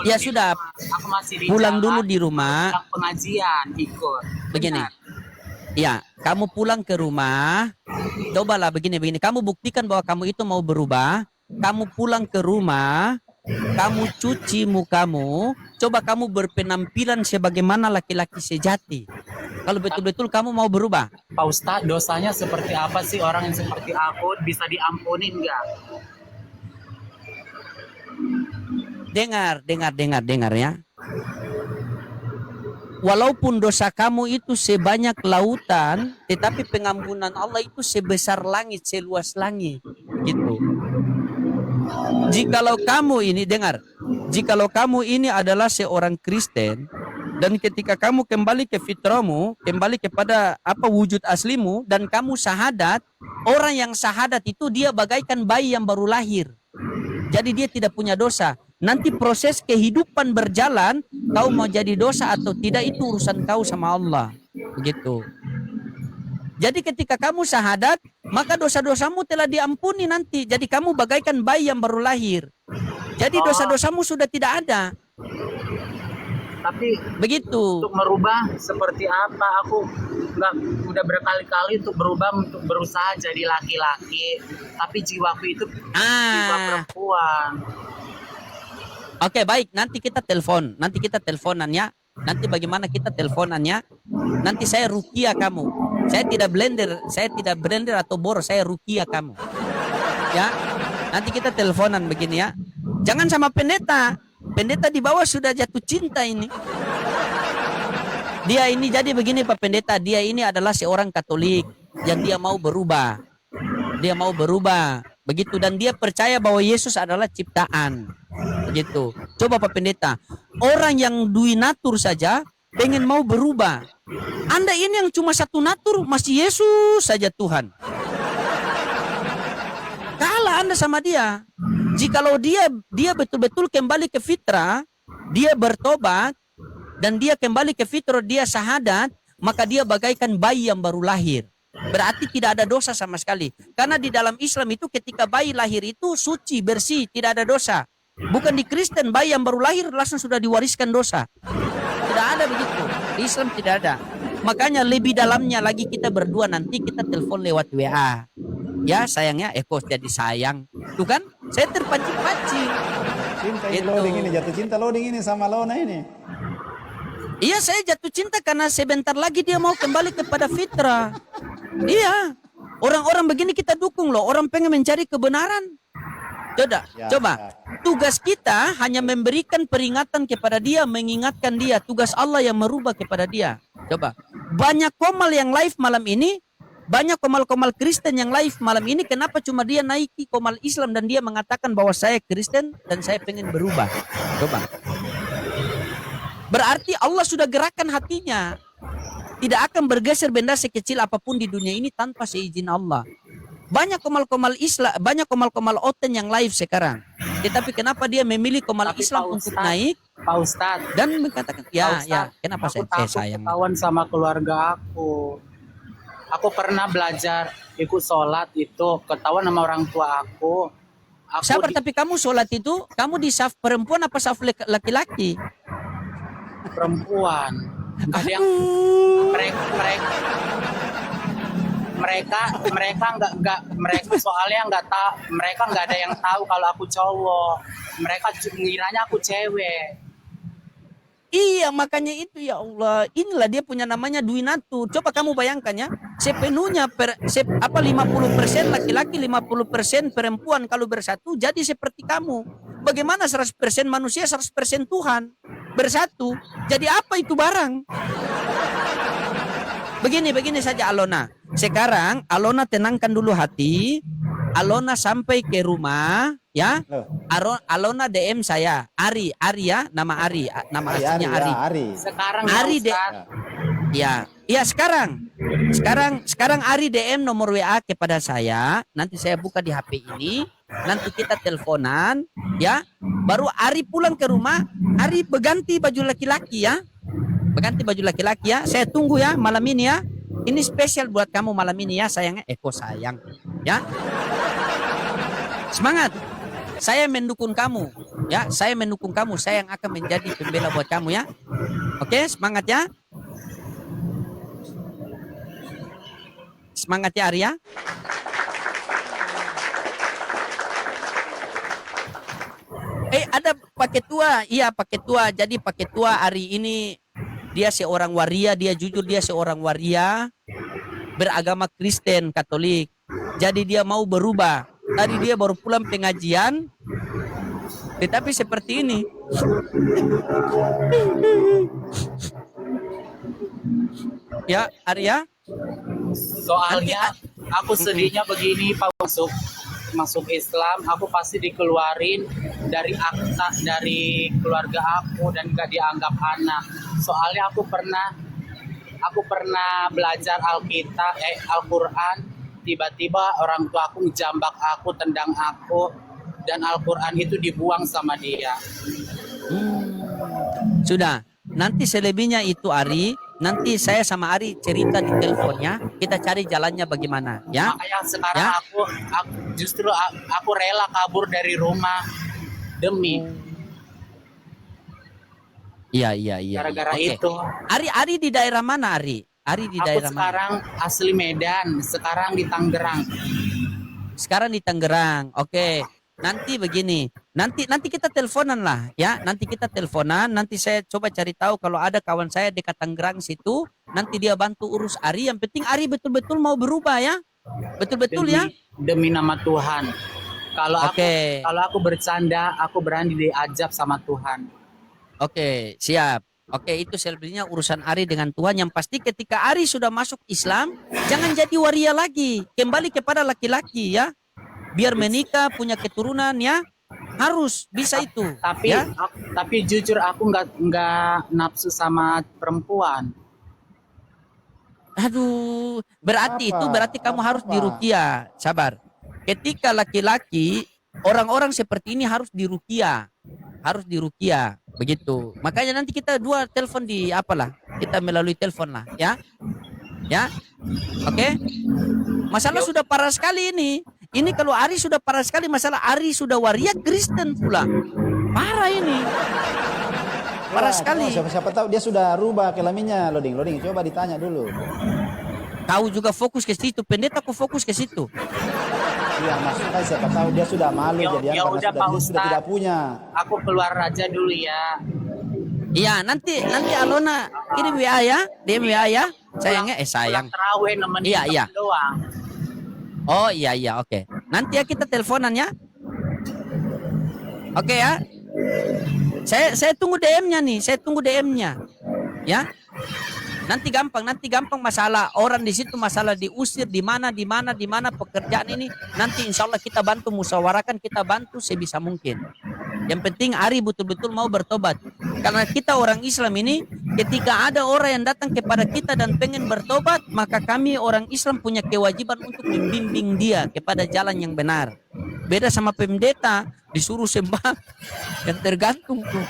S1: Ya
S3: di
S1: sudah.
S3: rumah. Aku masih di
S1: Pulang
S3: jalan,
S1: dulu di rumah.
S3: pulang pengajian ikut.
S1: Begini.
S3: Benar.
S1: Ya, kamu pulang ke rumah. Cobalah begini. Kamu buktikan bahwa kamu itu mau berubah. Kamu pulang ke rumah, kamu cuci mukamu, coba kamu berpenampilan sebagaimana laki-laki sejati. Kalau betul-betul kamu mau berubah.
S3: Pak Ustadz, dosanya seperti apa sih orang yang seperti aku, bisa diampuni enggak?
S1: Dengar ya. Walaupun dosa kamu itu sebanyak lautan, tetapi pengampunan Allah itu sebesar langit, seluas langit. Gitu. Jikalau kamu ini adalah seorang Kristen, dan ketika kamu kembali ke fitrahmu, kembali kepada wujud aslimu, dan kamu syahadat, orang yang syahadat itu dia bagaikan bayi yang baru lahir. Jadi dia tidak punya dosa. Nanti proses kehidupan berjalan, kau mau jadi dosa atau tidak itu urusan kau sama Allah. Begitu. Jadi ketika kamu syahadat, maka dosa-dosamu telah diampuni nanti. Jadi kamu bagaikan bayi yang baru lahir. Jadi dosa-dosamu sudah tidak ada.
S3: Tapi
S1: begitu.
S3: Untuk merubah seperti apa? Aku udah berkali-kali untuk berubah, untuk berusaha jadi laki-laki. Tapi jiwaku itu jiwa perempuan.
S1: Oke, baik. Nanti kita telepon. Nanti kita teleponan ya. Nanti bagaimana kita teleponannya? Nanti saya rukia kamu. Saya tidak blender atau bor. Saya rukia kamu. Ya. Nanti kita teleponan begini ya. Jangan sama pendeta. Pendeta di bawah sudah jatuh cinta ini. Dia ini jadi begini Pak Pendeta. Dia ini adalah seorang Katolik yang dia mau berubah. Dia mau berubah. Begitu, dan dia percaya bahwa Yesus adalah ciptaan. Begitu. Coba Pak Pendeta, orang yang dui natur saja pengen mau berubah. Anda ini yang cuma satu natur masih Yesus saja Tuhan. Kalah Anda sama dia. Jikalau dia betul-betul kembali ke fitrah, dia bertobat dan dia kembali ke fitrah, dia syahadat, maka dia bagaikan bayi yang baru lahir. Berarti tidak ada dosa sama sekali. Karena di dalam Islam itu ketika bayi lahir itu suci, bersih, tidak ada dosa. Bukan di Kristen bayi yang baru lahir langsung sudah diwariskan dosa. Tidak ada begitu. Di Islam tidak ada. Makanya lebih dalamnya lagi kita berdua nanti kita telepon lewat WA. Ya sayangnya kok jadi sayang. Tuh kan saya terpancing-pancing.
S2: Cinta ini loading ini, jatuh cinta loading ini sama Lona ini.
S1: Iya, saya jatuh cinta karena sebentar lagi dia mau kembali kepada fitrah. Iya. Orang-orang begini kita dukung loh. Orang pengen mencari kebenaran. Coba.
S2: Ya.
S1: Tugas kita hanya memberikan peringatan kepada dia, mengingatkan dia. Tugas Allah yang merubah kepada dia. Coba. Banyak komal yang live malam ini, banyak komal-komal Kristen yang live malam ini, kenapa cuma dia naiki komal Islam dan dia mengatakan bahwa saya Kristen dan saya pengen berubah. Coba. Berarti Allah sudah gerakan hatinya. Tidak akan bergeser benda sekecil apapun di dunia ini tanpa seizin Allah. Banyak komal-komal Islam, banyak komal-komal oten yang live sekarang. Tetapi kenapa dia memilih komal
S3: Tapi
S1: Islam
S3: Pak
S1: untuk
S3: Ustadz,
S1: naik
S3: Pak Ustadz,
S1: dan mengatakan,
S3: Pak
S1: ya,
S3: Ustadz,
S1: kenapa
S3: aku
S1: saya
S3: takut
S1: sayang.
S3: ketahuan sama keluarga aku. Aku pernah belajar ikut sholat itu ketahuan sama orang tua aku.
S1: Sabar, tapi kamu sholat itu, kamu di saf perempuan apa saf laki-laki?
S3: Perempuan. Nggak ada yang mereka soalnya nggak tahu, mereka nggak ada yang tahu kalau aku cowok, mereka ngiranya aku cewek.
S1: Iya, makanya itu, ya Allah. Inilah dia punya namanya duinatu. Coba kamu bayangkan ya, sepenuhnya 50% laki-laki, 50% perempuan kalau bersatu jadi seperti kamu. Bagaimana 100% manusia, 100% Tuhan bersatu? Jadi apa itu barang? Begini saja Alona. Sekarang Alona tenangkan dulu hati. Alona sampai ke rumah, ya. Alona DM saya, Ari ya, nama Ari, nama aslinya Ari.
S2: Ari.
S3: Sekarang
S1: Ari
S3: ya,
S1: Ya, sekarang Ari DM nomor WA kepada saya. Nanti saya buka di HP ini. Nanti kita teleponan, ya. Baru Ari pulang ke rumah, Ari berganti baju laki-laki ya. Berganti baju laki-laki ya. Saya tunggu ya malam ini ya. Ini spesial buat kamu malam ini ya, sayangnya. Eko sayang, ya. Semangat. Saya mendukung kamu, ya. Saya mendukung kamu. Saya yang akan menjadi pembela buat kamu ya. Oke, semangat ya. Semangat ya Arya. Ada Pak Ketua. Iya, Pak Ketua. Jadi Pak Ketua hari ini dia seorang waria, dia jujur, dia seorang waria beragama Kristen Katolik. Jadi dia mau berubah. Tadi dia baru pulang pengajian. Tetapi seperti ini. Ya, Arya.
S3: soalnya aku sedihnya begini, Pak, masuk Islam, aku pasti dikeluarin dari akta, dari keluarga aku dan gak dianggap anak. Soalnya aku pernah belajar Al-Quran, tiba-tiba orang tua aku ngejambak aku, tendang aku, dan Al-Quran itu dibuang sama dia.
S1: Sudah, nanti selebihnya itu Ari, nanti saya sama Ari cerita di teleponnya, kita cari jalannya bagaimana, ya.
S3: Makanya sekarang
S1: Ya?
S3: aku rela kabur dari rumah demi
S1: Iya.
S3: gara-gara
S1: Oke.
S3: itu.
S1: Ari di daerah mana Ari? Ari di
S3: Aku
S1: daerah
S3: sekarang asli Medan, sekarang di Tangerang.
S1: mana? Sekarang di Tangerang. Oke. Nanti begini. Nanti kita teleponan lah, ya. Nanti kita teleponan, nanti saya coba cari tahu kalau ada kawan saya dekat Tangerang situ, nanti dia bantu urus Ari. Yang penting Ari betul-betul mau berubah ya. Betul-betul ya.
S3: Demi nama Tuhan.
S1: Oke.
S3: Kalau aku bercanda, aku berani diajab sama Tuhan.
S1: Oke, siap. Oke, itu selebihnya urusan Ari dengan Tuhan. Yang pasti ketika Ari sudah masuk Islam, jangan jadi waria lagi. Kembali kepada laki-laki ya. Biar menikah, punya keturunan ya. Harus bisa itu.
S3: Tapi
S1: ya.
S3: tapi jujur aku nggak nafsu sama perempuan.
S1: Aduh, berarti
S2: Apa?
S1: itu berarti kamu harus
S2: Apa?
S1: diruqyah. Sabar. Ketika laki-laki, orang-orang seperti ini harus diruqyah. Harus diruqyah, begitu. Makanya nanti kita dua telepon di apalah, kita melalui telepon lah, ya. Ya. Oke. Masalah sudah parah sekali ini. Ini kalau Ari sudah parah sekali, masalah Ari sudah waria Kristen pula. Parah ini. Parah sekali.
S2: Siapa tahu dia sudah rubah kelaminnya, Loding. Coba ditanya dulu.
S1: Kau juga fokus ke situ, pendeta aku fokus ke situ.
S2: Iya, maksudnya siapa tahu dia sudah malu
S3: Ya
S2: jadi
S3: udah, Pak
S2: dia sudah
S3: Ustadz.
S2: tidak punya.
S3: Aku keluar aja dulu ya.
S1: Iya, nanti Alona kirim WA ya, DM WA ya. Sayangnya sayang.
S3: Pulang terawih nemenin
S1: Iya, iya.
S3: temen doang.
S1: Oh iya oke. Nanti ya kita teleponan ya. Oke ya. Saya tunggu DM-nya nih, saya tunggu DM-nya. Ya. Nanti gampang masalah orang di situ, masalah diusir di mana pekerjaan ini. Nanti insya Allah kita bantu musyawarahkan, kita bantu sebisa mungkin. Yang penting Ari betul-betul mau bertobat. Karena kita orang Islam ini, ketika ada orang yang datang kepada kita dan pengen bertobat, maka kami orang Islam punya kewajiban untuk membimbing dia kepada jalan yang benar. Beda sama pendeta, disuruh sembah, yang tergantung tuh.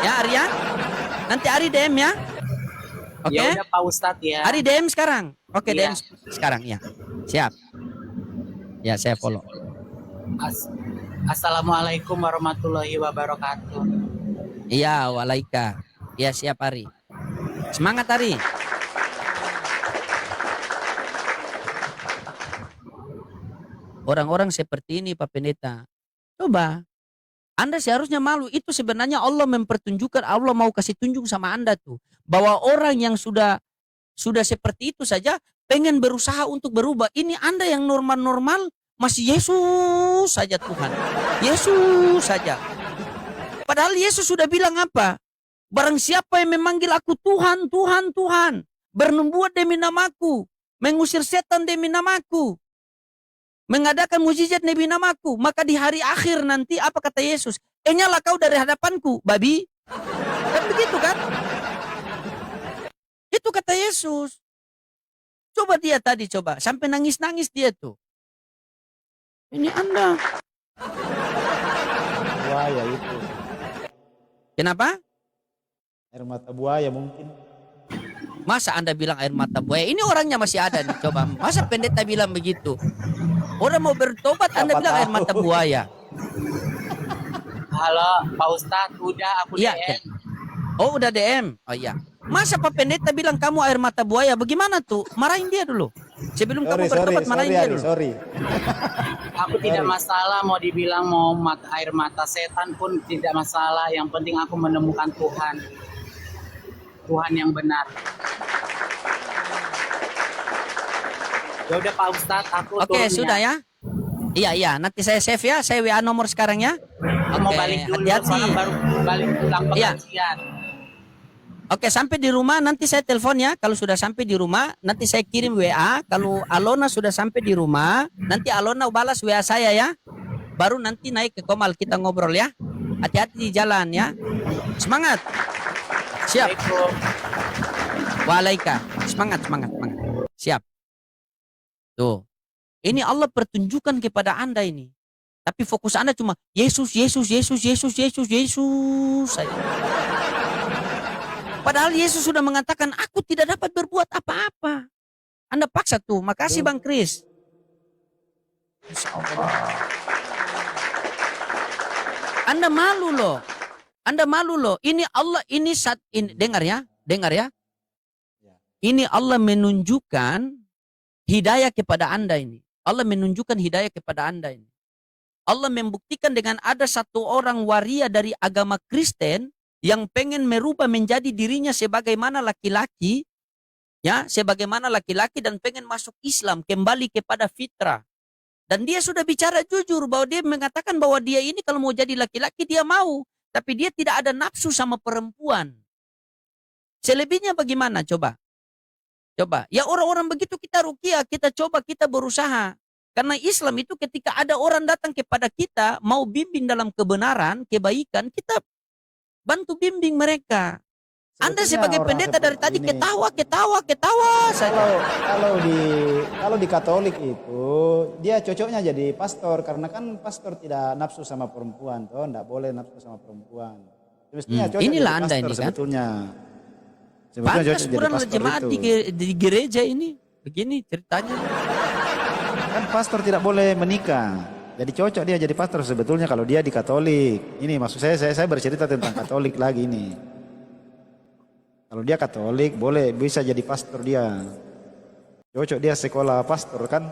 S1: Ya Arya, nanti Ari DM ya. Oke.
S3: Ya udah Pak Ustadz ya.
S1: Ari DM sekarang. Oke,
S3: Iya.
S1: DM sekarang ya. Siap. Ya, saya follow.
S3: Assalamualaikum warahmatullahi wabarakatuh.
S1: Iya, walaika. Ya, siap Ari. Semangat Ari. Orang-orang seperti ini Pak Pendeta. Coba Anda seharusnya malu. Itu sebenarnya Allah mempertunjukkan, Allah mau kasih tunjuk sama Anda tuh. Bahwa orang yang sudah seperti itu saja pengen berusaha untuk berubah. Ini Anda yang normal-normal masih Yesus saja Tuhan. Yesus saja. Padahal Yesus sudah bilang apa? Barang siapa yang memanggil aku Tuhan, Tuhan, Tuhan. Bernubuat demi namaku. Mengusir setan demi namaku. Mengadakan mujizat demi namaku. Maka di hari akhir nanti apa kata Yesus? Enyalah kau dari hadapanku, babi. Kan begitu kan? Itu kata Yesus. Coba dia tadi coba. Sampai nangis-nangis dia tuh. Ini Anda.
S2: Buaya itu.
S1: Kenapa?
S2: Air mata buaya mungkin.
S1: Masa Anda bilang air mata buaya? Ini orangnya masih ada nih. Coba. Masa pendeta bilang begitu? Orang mau bertobat Anda bilang air mata buaya.
S3: Halo Pak Ustadz, udah aku
S1: Iya.
S3: DM.
S1: Oh udah DM. Oh iya. Masa Pak Pendeta bilang kamu air mata buaya? Bagaimana tuh? Marahin dia dulu. Sebelum kamu bertobat marahin dia dulu.
S2: Sorry.
S3: Aku tidak masalah mau dibilang mau air mata setan pun tidak masalah. Yang penting aku menemukan Tuhan. Tuhan yang benar. Ya udah Pak Ustadz, aku
S1: Oke,
S3: turun
S1: sudah ya. Iya, nanti saya save ya. Saya WA nomor sekarang ya.
S3: Aku mau balik dulu,
S1: hati-hati.
S3: soalnya baru balik pulang
S1: Iya.
S3: pengajian.
S1: Oke, sampai di rumah nanti saya telepon ya. Kalau sudah sampai di rumah, nanti saya kirim WA. Kalau Alona sudah sampai di rumah, nanti Alona balas WA saya ya. Baru nanti naik ke Komal kita ngobrol ya. Hati-hati di jalan ya. Semangat. Siap.
S3: Assalamualaikum.
S1: Waalaikumsalam. Semangat. Siap. Tuh. Ini Allah pertunjukan kepada Anda ini. Tapi fokus Anda cuma Yesus saja. Padahal Yesus sudah mengatakan, aku tidak dapat berbuat apa-apa. Anda paksa tuh. Makasih Bang Kris. Insya Allah. Anda malu loh. Ini Allah, ini dengar ya. Ini Allah menunjukkan hidayah kepada Anda ini. Allah menunjukkan hidayah kepada Anda ini. Allah membuktikan dengan ada satu orang waria dari agama Kristen yang pengen merubah menjadi dirinya sebagaimana laki-laki, ya, sebagaimana laki-laki dan pengen masuk Islam, kembali kepada fitrah. Dan dia sudah bicara jujur bahwa dia mengatakan bahwa dia ini kalau mau jadi laki-laki dia mau, tapi dia tidak ada nafsu sama perempuan. Selebihnya bagaimana coba? Ya orang-orang begitu kita ruqyah, kita coba, kita berusaha. Karena Islam itu ketika ada orang datang kepada kita, mau bimbing dalam kebenaran, kebaikan, kita bantu bimbing mereka. Anda sebagai pendeta dari tadi ketawa saja.
S2: Kalau di Katolik itu dia cocoknya jadi pastor karena kan pastor tidak nafsu sama perempuan, toh enggak boleh nafsu sama perempuan. Semestinya cocok
S1: Inilah
S2: jadi
S1: Anda
S2: pastor
S1: ini kan.
S2: Sebetulnya
S1: Pantas
S2: cocok jadi
S1: kurang
S2: pastor
S1: jemaat
S2: itu.
S1: di gereja ini. Begini ceritanya.
S2: Kan pastor tidak boleh menikah. Jadi cocok dia jadi pastor sebetulnya kalau dia di Katolik. Ini maksud saya bercerita tentang Katolik lagi ini. Kalau dia Katolik boleh bisa jadi pastor dia. Cocok dia sekolah pastor kan.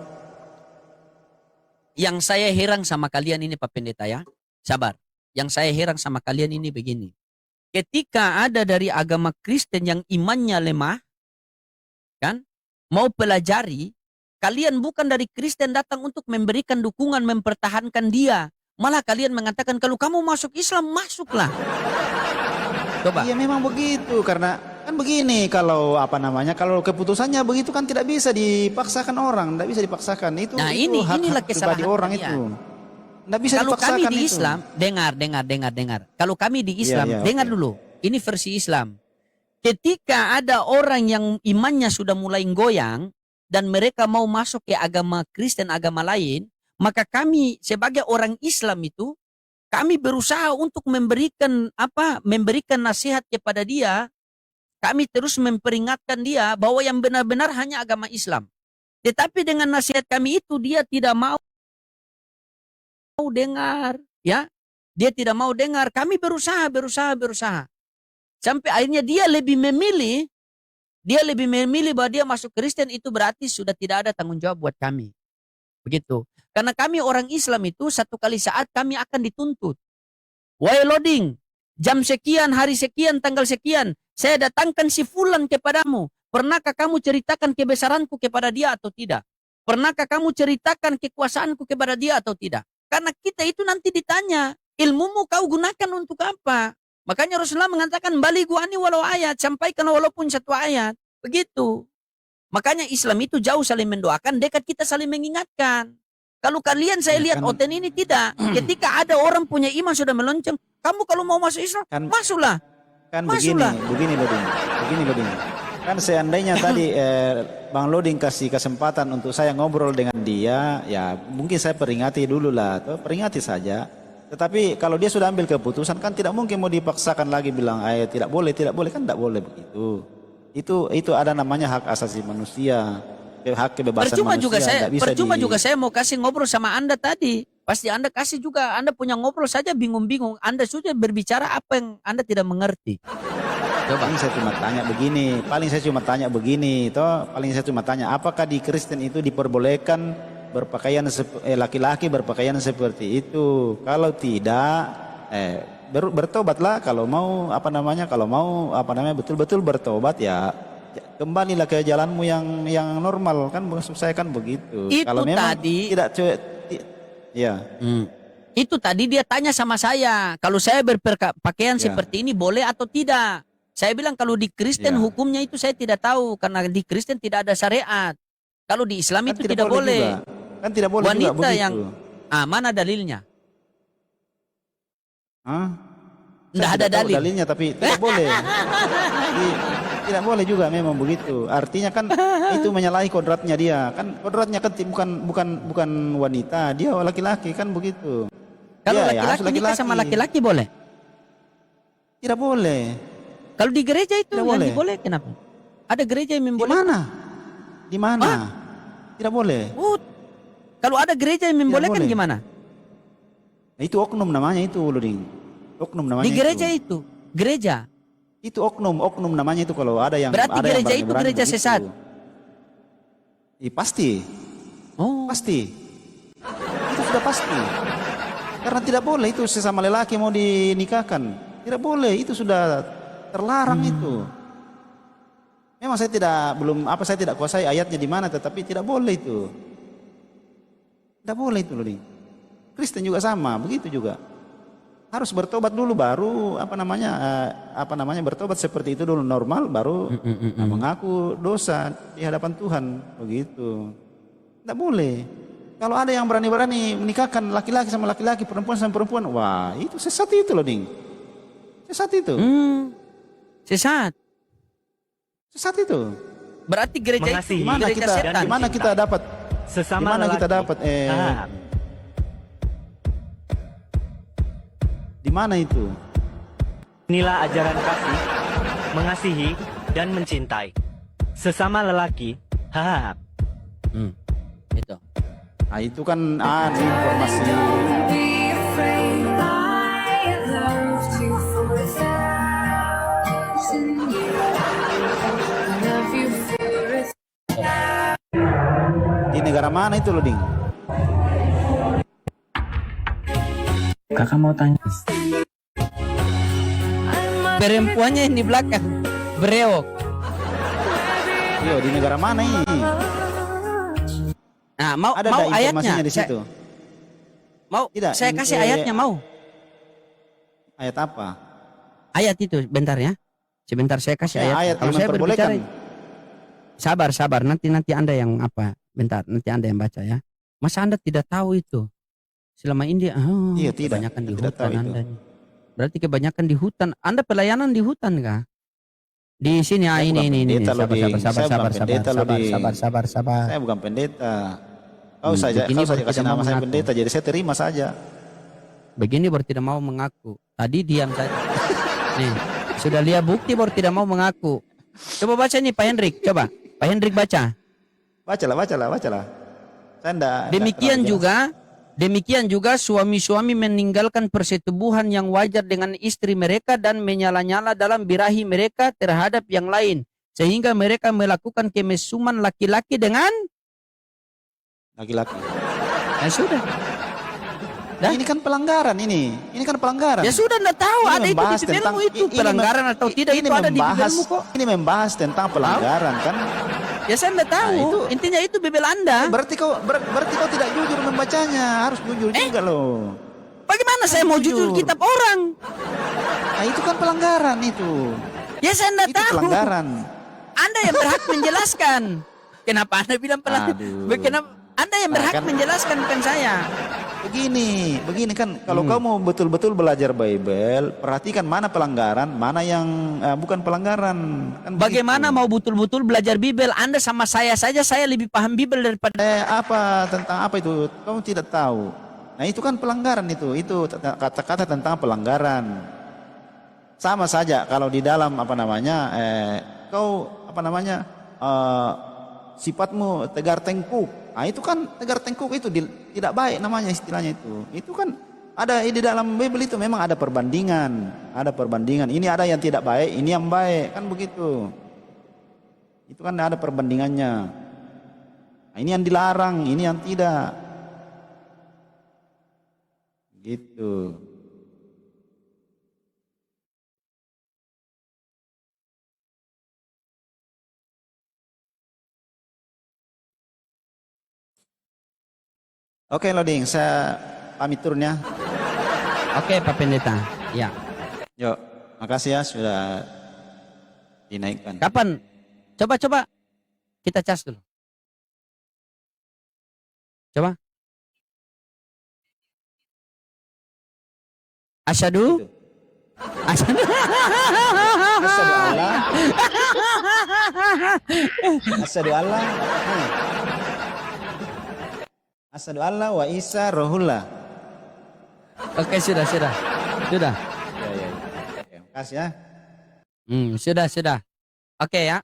S1: Yang saya heran sama kalian ini Pak Pendeta ya. Sabar. Yang saya heran sama kalian ini begini. ketika ada dari agama Kristen yang imannya lemah, kan, mau pelajari, kalian bukan dari Kristen datang untuk memberikan dukungan, mempertahankan dia. Malah kalian mengatakan kalau kamu masuk Islam, masuklah. Coba.
S2: Iya memang begitu, karena kan begini, kalau apa namanya, kalau keputusannya begitu kan tidak bisa dipaksakan orang, tidak bisa dipaksakan itu.
S1: Nah,
S2: itu
S1: inilah
S2: hak pribadi
S1: kesalahan
S2: orang
S1: kalian.
S2: itu. Tidak bisa
S1: Kalau
S2: dipaksakan
S1: kami di
S2: itu.
S1: Islam, dengar. Kalau kami di
S2: Iya,
S1: Islam,
S2: iya,
S1: dengar
S2: oke.
S1: dulu. Ini versi Islam. Ketika ada orang yang imannya sudah mulai goyang dan mereka mau masuk ke agama Kristen, agama lain, maka kami sebagai orang Islam itu, kami berusaha untuk memberikan nasihat kepada dia. Kami terus memperingatkan dia bahwa yang benar-benar hanya agama Islam. Tetapi dengan nasihat kami itu dia tidak mau dengar, ya. Dia tidak mau dengar. Kami berusaha. Sampai akhirnya dia lebih memilih bahwa dia masuk Kristen, itu berarti sudah tidak ada tanggung jawab buat kami. Begitu. Karena kami orang Islam itu satu kali saat kami akan dituntut. Wahai loading, jam sekian, hari sekian, tanggal sekian, saya datangkan si fulan kepadamu. Pernahkah kamu ceritakan kebesaranku kepada dia atau tidak? Pernahkah kamu ceritakan kekuasaanku kepada dia atau tidak? Karena kita itu nanti ditanya, ilmumu kau gunakan untuk apa? Makanya Rasulullah mengatakan, balighu anni walau ayat, sampaikan walaupun satu ayat. Begitu. Makanya Islam itu jauh saling mendoakan, dekat kita saling mengingatkan. Kalau kalian saya lihat Oten ini tidak. Ketika ada orang punya iman sudah melonceng, kamu kalau mau masuk Islam, masuklah.
S2: Kan
S1: Masuklah.
S2: begini Loding. Kan seandainya tadi Bang Loding kasih kesempatan untuk saya ngobrol dengan dia, ya mungkin saya peringati dulu lah, atau peringati saja. Tetapi kalau dia sudah ambil keputusan kan tidak mungkin mau dipaksakan lagi bilang tidak boleh kan tidak boleh begitu. Itu ada namanya hak asasi manusia, hak kebebasan manusia.
S1: Percuma juga saya mau kasih ngobrol sama Anda tadi. Pasti Anda kasih juga, Anda punya ngobrol saja bingung-bingung. Anda sudah berbicara apa yang Anda tidak mengerti.
S2: Paling saya cuma tanya begini, paling saya cuma tanya, apakah di Kristen itu diperbolehkan berpakaian laki-laki berpakaian seperti itu? Kalau tidak, bertobatlah. Kalau mau betul-betul bertobat, ya kembalilah ke jalanmu yang normal, kan maksud saya kan begitu.
S1: Itu
S2: Kalau memang
S1: tadi
S2: tidak ya.
S1: Itu tadi dia tanya sama saya, kalau saya berpakaian
S2: Ya.
S1: seperti ini boleh atau tidak? Saya bilang kalau di Kristen
S2: Ya.
S1: hukumnya itu saya tidak tahu, karena di Kristen tidak ada syariat. Kalau di Islam
S2: Kan
S1: itu tidak boleh.
S2: juga. Kan tidak boleh
S1: Wanita
S2: juga begitu.
S1: yang mana dalilnya?
S2: Hah?
S1: Tidak
S2: Saya
S1: ada
S2: tahu
S1: dalil.
S2: dalilnya, tapi tidak boleh. Tidak boleh juga memang begitu. Artinya kan itu menyalahi kodratnya dia. Kan kodratnya kan bukan wanita, dia laki-laki kan begitu.
S1: Kalau
S2: Dia
S1: laki-laki nikah sama laki-laki boleh?
S2: Tidak boleh.
S1: Kalau di gereja itu
S2: Tidak
S1: yang
S2: boleh.
S1: diboleh kenapa? Ada gereja yang
S2: Di
S1: membolehkan.
S2: mana? Di mana? Tidak boleh.
S1: Oh, kalau ada gereja yang membolehkan
S2: boleh.
S1: gimana?
S2: Nah, itu oknum namanya itu, Luding. Oknum namanya
S1: Di gereja itu, gereja.
S2: Itu oknum namanya itu kalau ada yang
S1: Berarti
S2: ada yang
S1: gereja itu
S2: berani-berani
S1: gereja
S2: begitu.
S1: sesat.
S2: Pasti.
S1: Oh,
S2: Pasti. Itu sudah pasti. Karena tidak boleh itu sesama lelaki mau dinikahkan. Tidak boleh, itu sudah terlarang itu. Memang saya tidak kuasai ayatnya di mana, tetapi tidak boleh itu. Tidak boleh itu, Lodi. Kristen juga sama, begitu juga. Harus bertobat dulu baru bertobat seperti itu dulu normal baru mengaku dosa di hadapan Tuhan, begitu. Tidak boleh. Kalau ada yang berani-berani menikahkan laki-laki sama laki-laki, perempuan sama perempuan, wah itu sesat itu loh, Ding. Sesat itu.
S1: sesat.
S2: Sesat itu.
S1: Berarti gereja
S4: Mengasihi
S1: itu
S2: Gimana
S1: gereja
S2: kita
S1: setan.
S2: gimana kita dapat
S4: Sesama
S2: gimana kita
S4: lelaki.
S2: dapat
S4: Ah,
S2: di mana itu?
S4: inilah ajaran kasih, mengasihi, dan mencintai. Sesama lelaki, hahap.
S1: Itu.
S2: Nah, itu kan informasi.
S5: Be afraid I loved you for 1,000 years. I love you for
S2: Di negara mana itu loh, Ding?
S6: Kakak mau tanya,
S1: perempuannya yang di belakang. Bereok.
S2: Yo, di negara mana ini?
S1: Nah, mau
S2: Ada
S1: mau ayatnya.
S2: informasinya di situ.
S1: Mau
S2: Tidak,
S1: saya kasih ayatnya mau.
S2: Ayat apa?
S1: Ayat itu bentar ya. Sebentar saya kasih ayat.
S2: Ayat
S1: Kalau
S2: yang
S1: saya
S2: memperbolehkan.
S1: berbicara sabar nanti Anda yang apa? Bentar, nanti Anda yang baca ya. Masa Anda tidak tahu itu? Selama ini
S2: Iya, tidak.
S1: kebanyakan di
S2: Tidak
S1: hutan
S2: tahu itu.
S1: Anda. Berarti kebanyakan di hutan. Anda pelayanan di hutan kah? Di sini
S2: Saya
S1: ini
S2: bukan pendeta loh, Ding. Saya bukan pendeta loh, Ding.
S1: sabar.
S2: Saya bukan pendeta. Kau saja
S1: begini
S2: kasih
S1: tidak
S2: nama
S1: mau
S2: saya
S1: mengaku.
S2: pendeta, jadi saya terima saja.
S1: Begini baru tidak mau mengaku. Tadi diam saja. Nih, sudah lihat bukti baru tidak mau mengaku. Coba baca nih Pak Hendrik, coba. Pak Hendrik baca.
S2: Bacalah. Saya enggak
S1: Demikian juga suami-suami meninggalkan persetubuhan yang wajar dengan istri mereka dan menyala-nyala dalam birahi mereka terhadap yang lain. Sehingga mereka melakukan kemesuman laki-laki dengan
S2: laki-laki.
S1: ya sudah. Dah.
S2: Ini kan pelanggaran ini. Ini kan pelanggaran.
S1: Ya sudah enggak tahu
S2: Ini
S1: ada itu
S2: membahas
S1: di bibirmu itu
S2: ini
S1: pelanggaran atau tidak itu ada di bibirmu kok.
S2: Ini membahas tentang pelanggaran kan.
S1: Ya saya enggak tahu.
S2: Nah, itu-
S1: Intinya itu bibir Anda.
S2: Berarti kau tidak jujur membacanya. Harus jujur juga loh.
S1: Bagaimana saya mau jujur
S2: Jujur.
S1: kitab orang?
S2: Nah, itu kan pelanggaran itu.
S1: Ya saya enggak
S2: Itu
S1: tahu.
S2: pelanggaran.
S1: Anda yang berhak menjelaskan. Kenapa Anda bilang pelanggaran?
S2: Aduh.
S1: Kenapa Anda yang
S2: Nah,
S1: berhak
S2: kan-
S1: menjelaskan bukan saya?
S2: Begini kan kalau kau mau betul-betul belajar Bible, perhatikan mana pelanggaran, mana yang bukan pelanggaran. Kan
S1: Bagaimana
S2: begitu.
S1: mau betul-betul belajar Bible? Anda sama saya saja, saya lebih paham Bible daripada
S2: Apa tentang apa itu? Kamu tidak tahu. Nah, itu kan pelanggaran itu. Itu kata-kata tentang pelanggaran. Sama saja kalau di dalam apa namanya kau apa namanya sifatmu tegar tengkuk. Nah, itu kan tegar tengkuk itu tidak baik namanya istilahnya itu. Itu kan ada di dalam Bible itu memang ada perbandingan, Ini ada yang tidak baik, ini yang baik, kan begitu. Itu kan ada perbandingannya. Nah, ini yang dilarang, ini yang tidak. Gitu. Oke, Loading, saya pamit turun ya.
S1: Oke, Pak Pendeta. Ya.
S2: Yuk, makasih ya sudah dinaikkan.
S1: Kapan? Coba kita cas dulu. Coba. Asyadu.
S2: Gitu.
S1: Asyadu.
S2: Asyhadu Allah. Asyhadu Allah. Asyhadu Allah wa Isa rohullah.
S1: Oke, sudah.
S2: Ya. Oke, makasih ya.
S1: Sudah. Oke ya.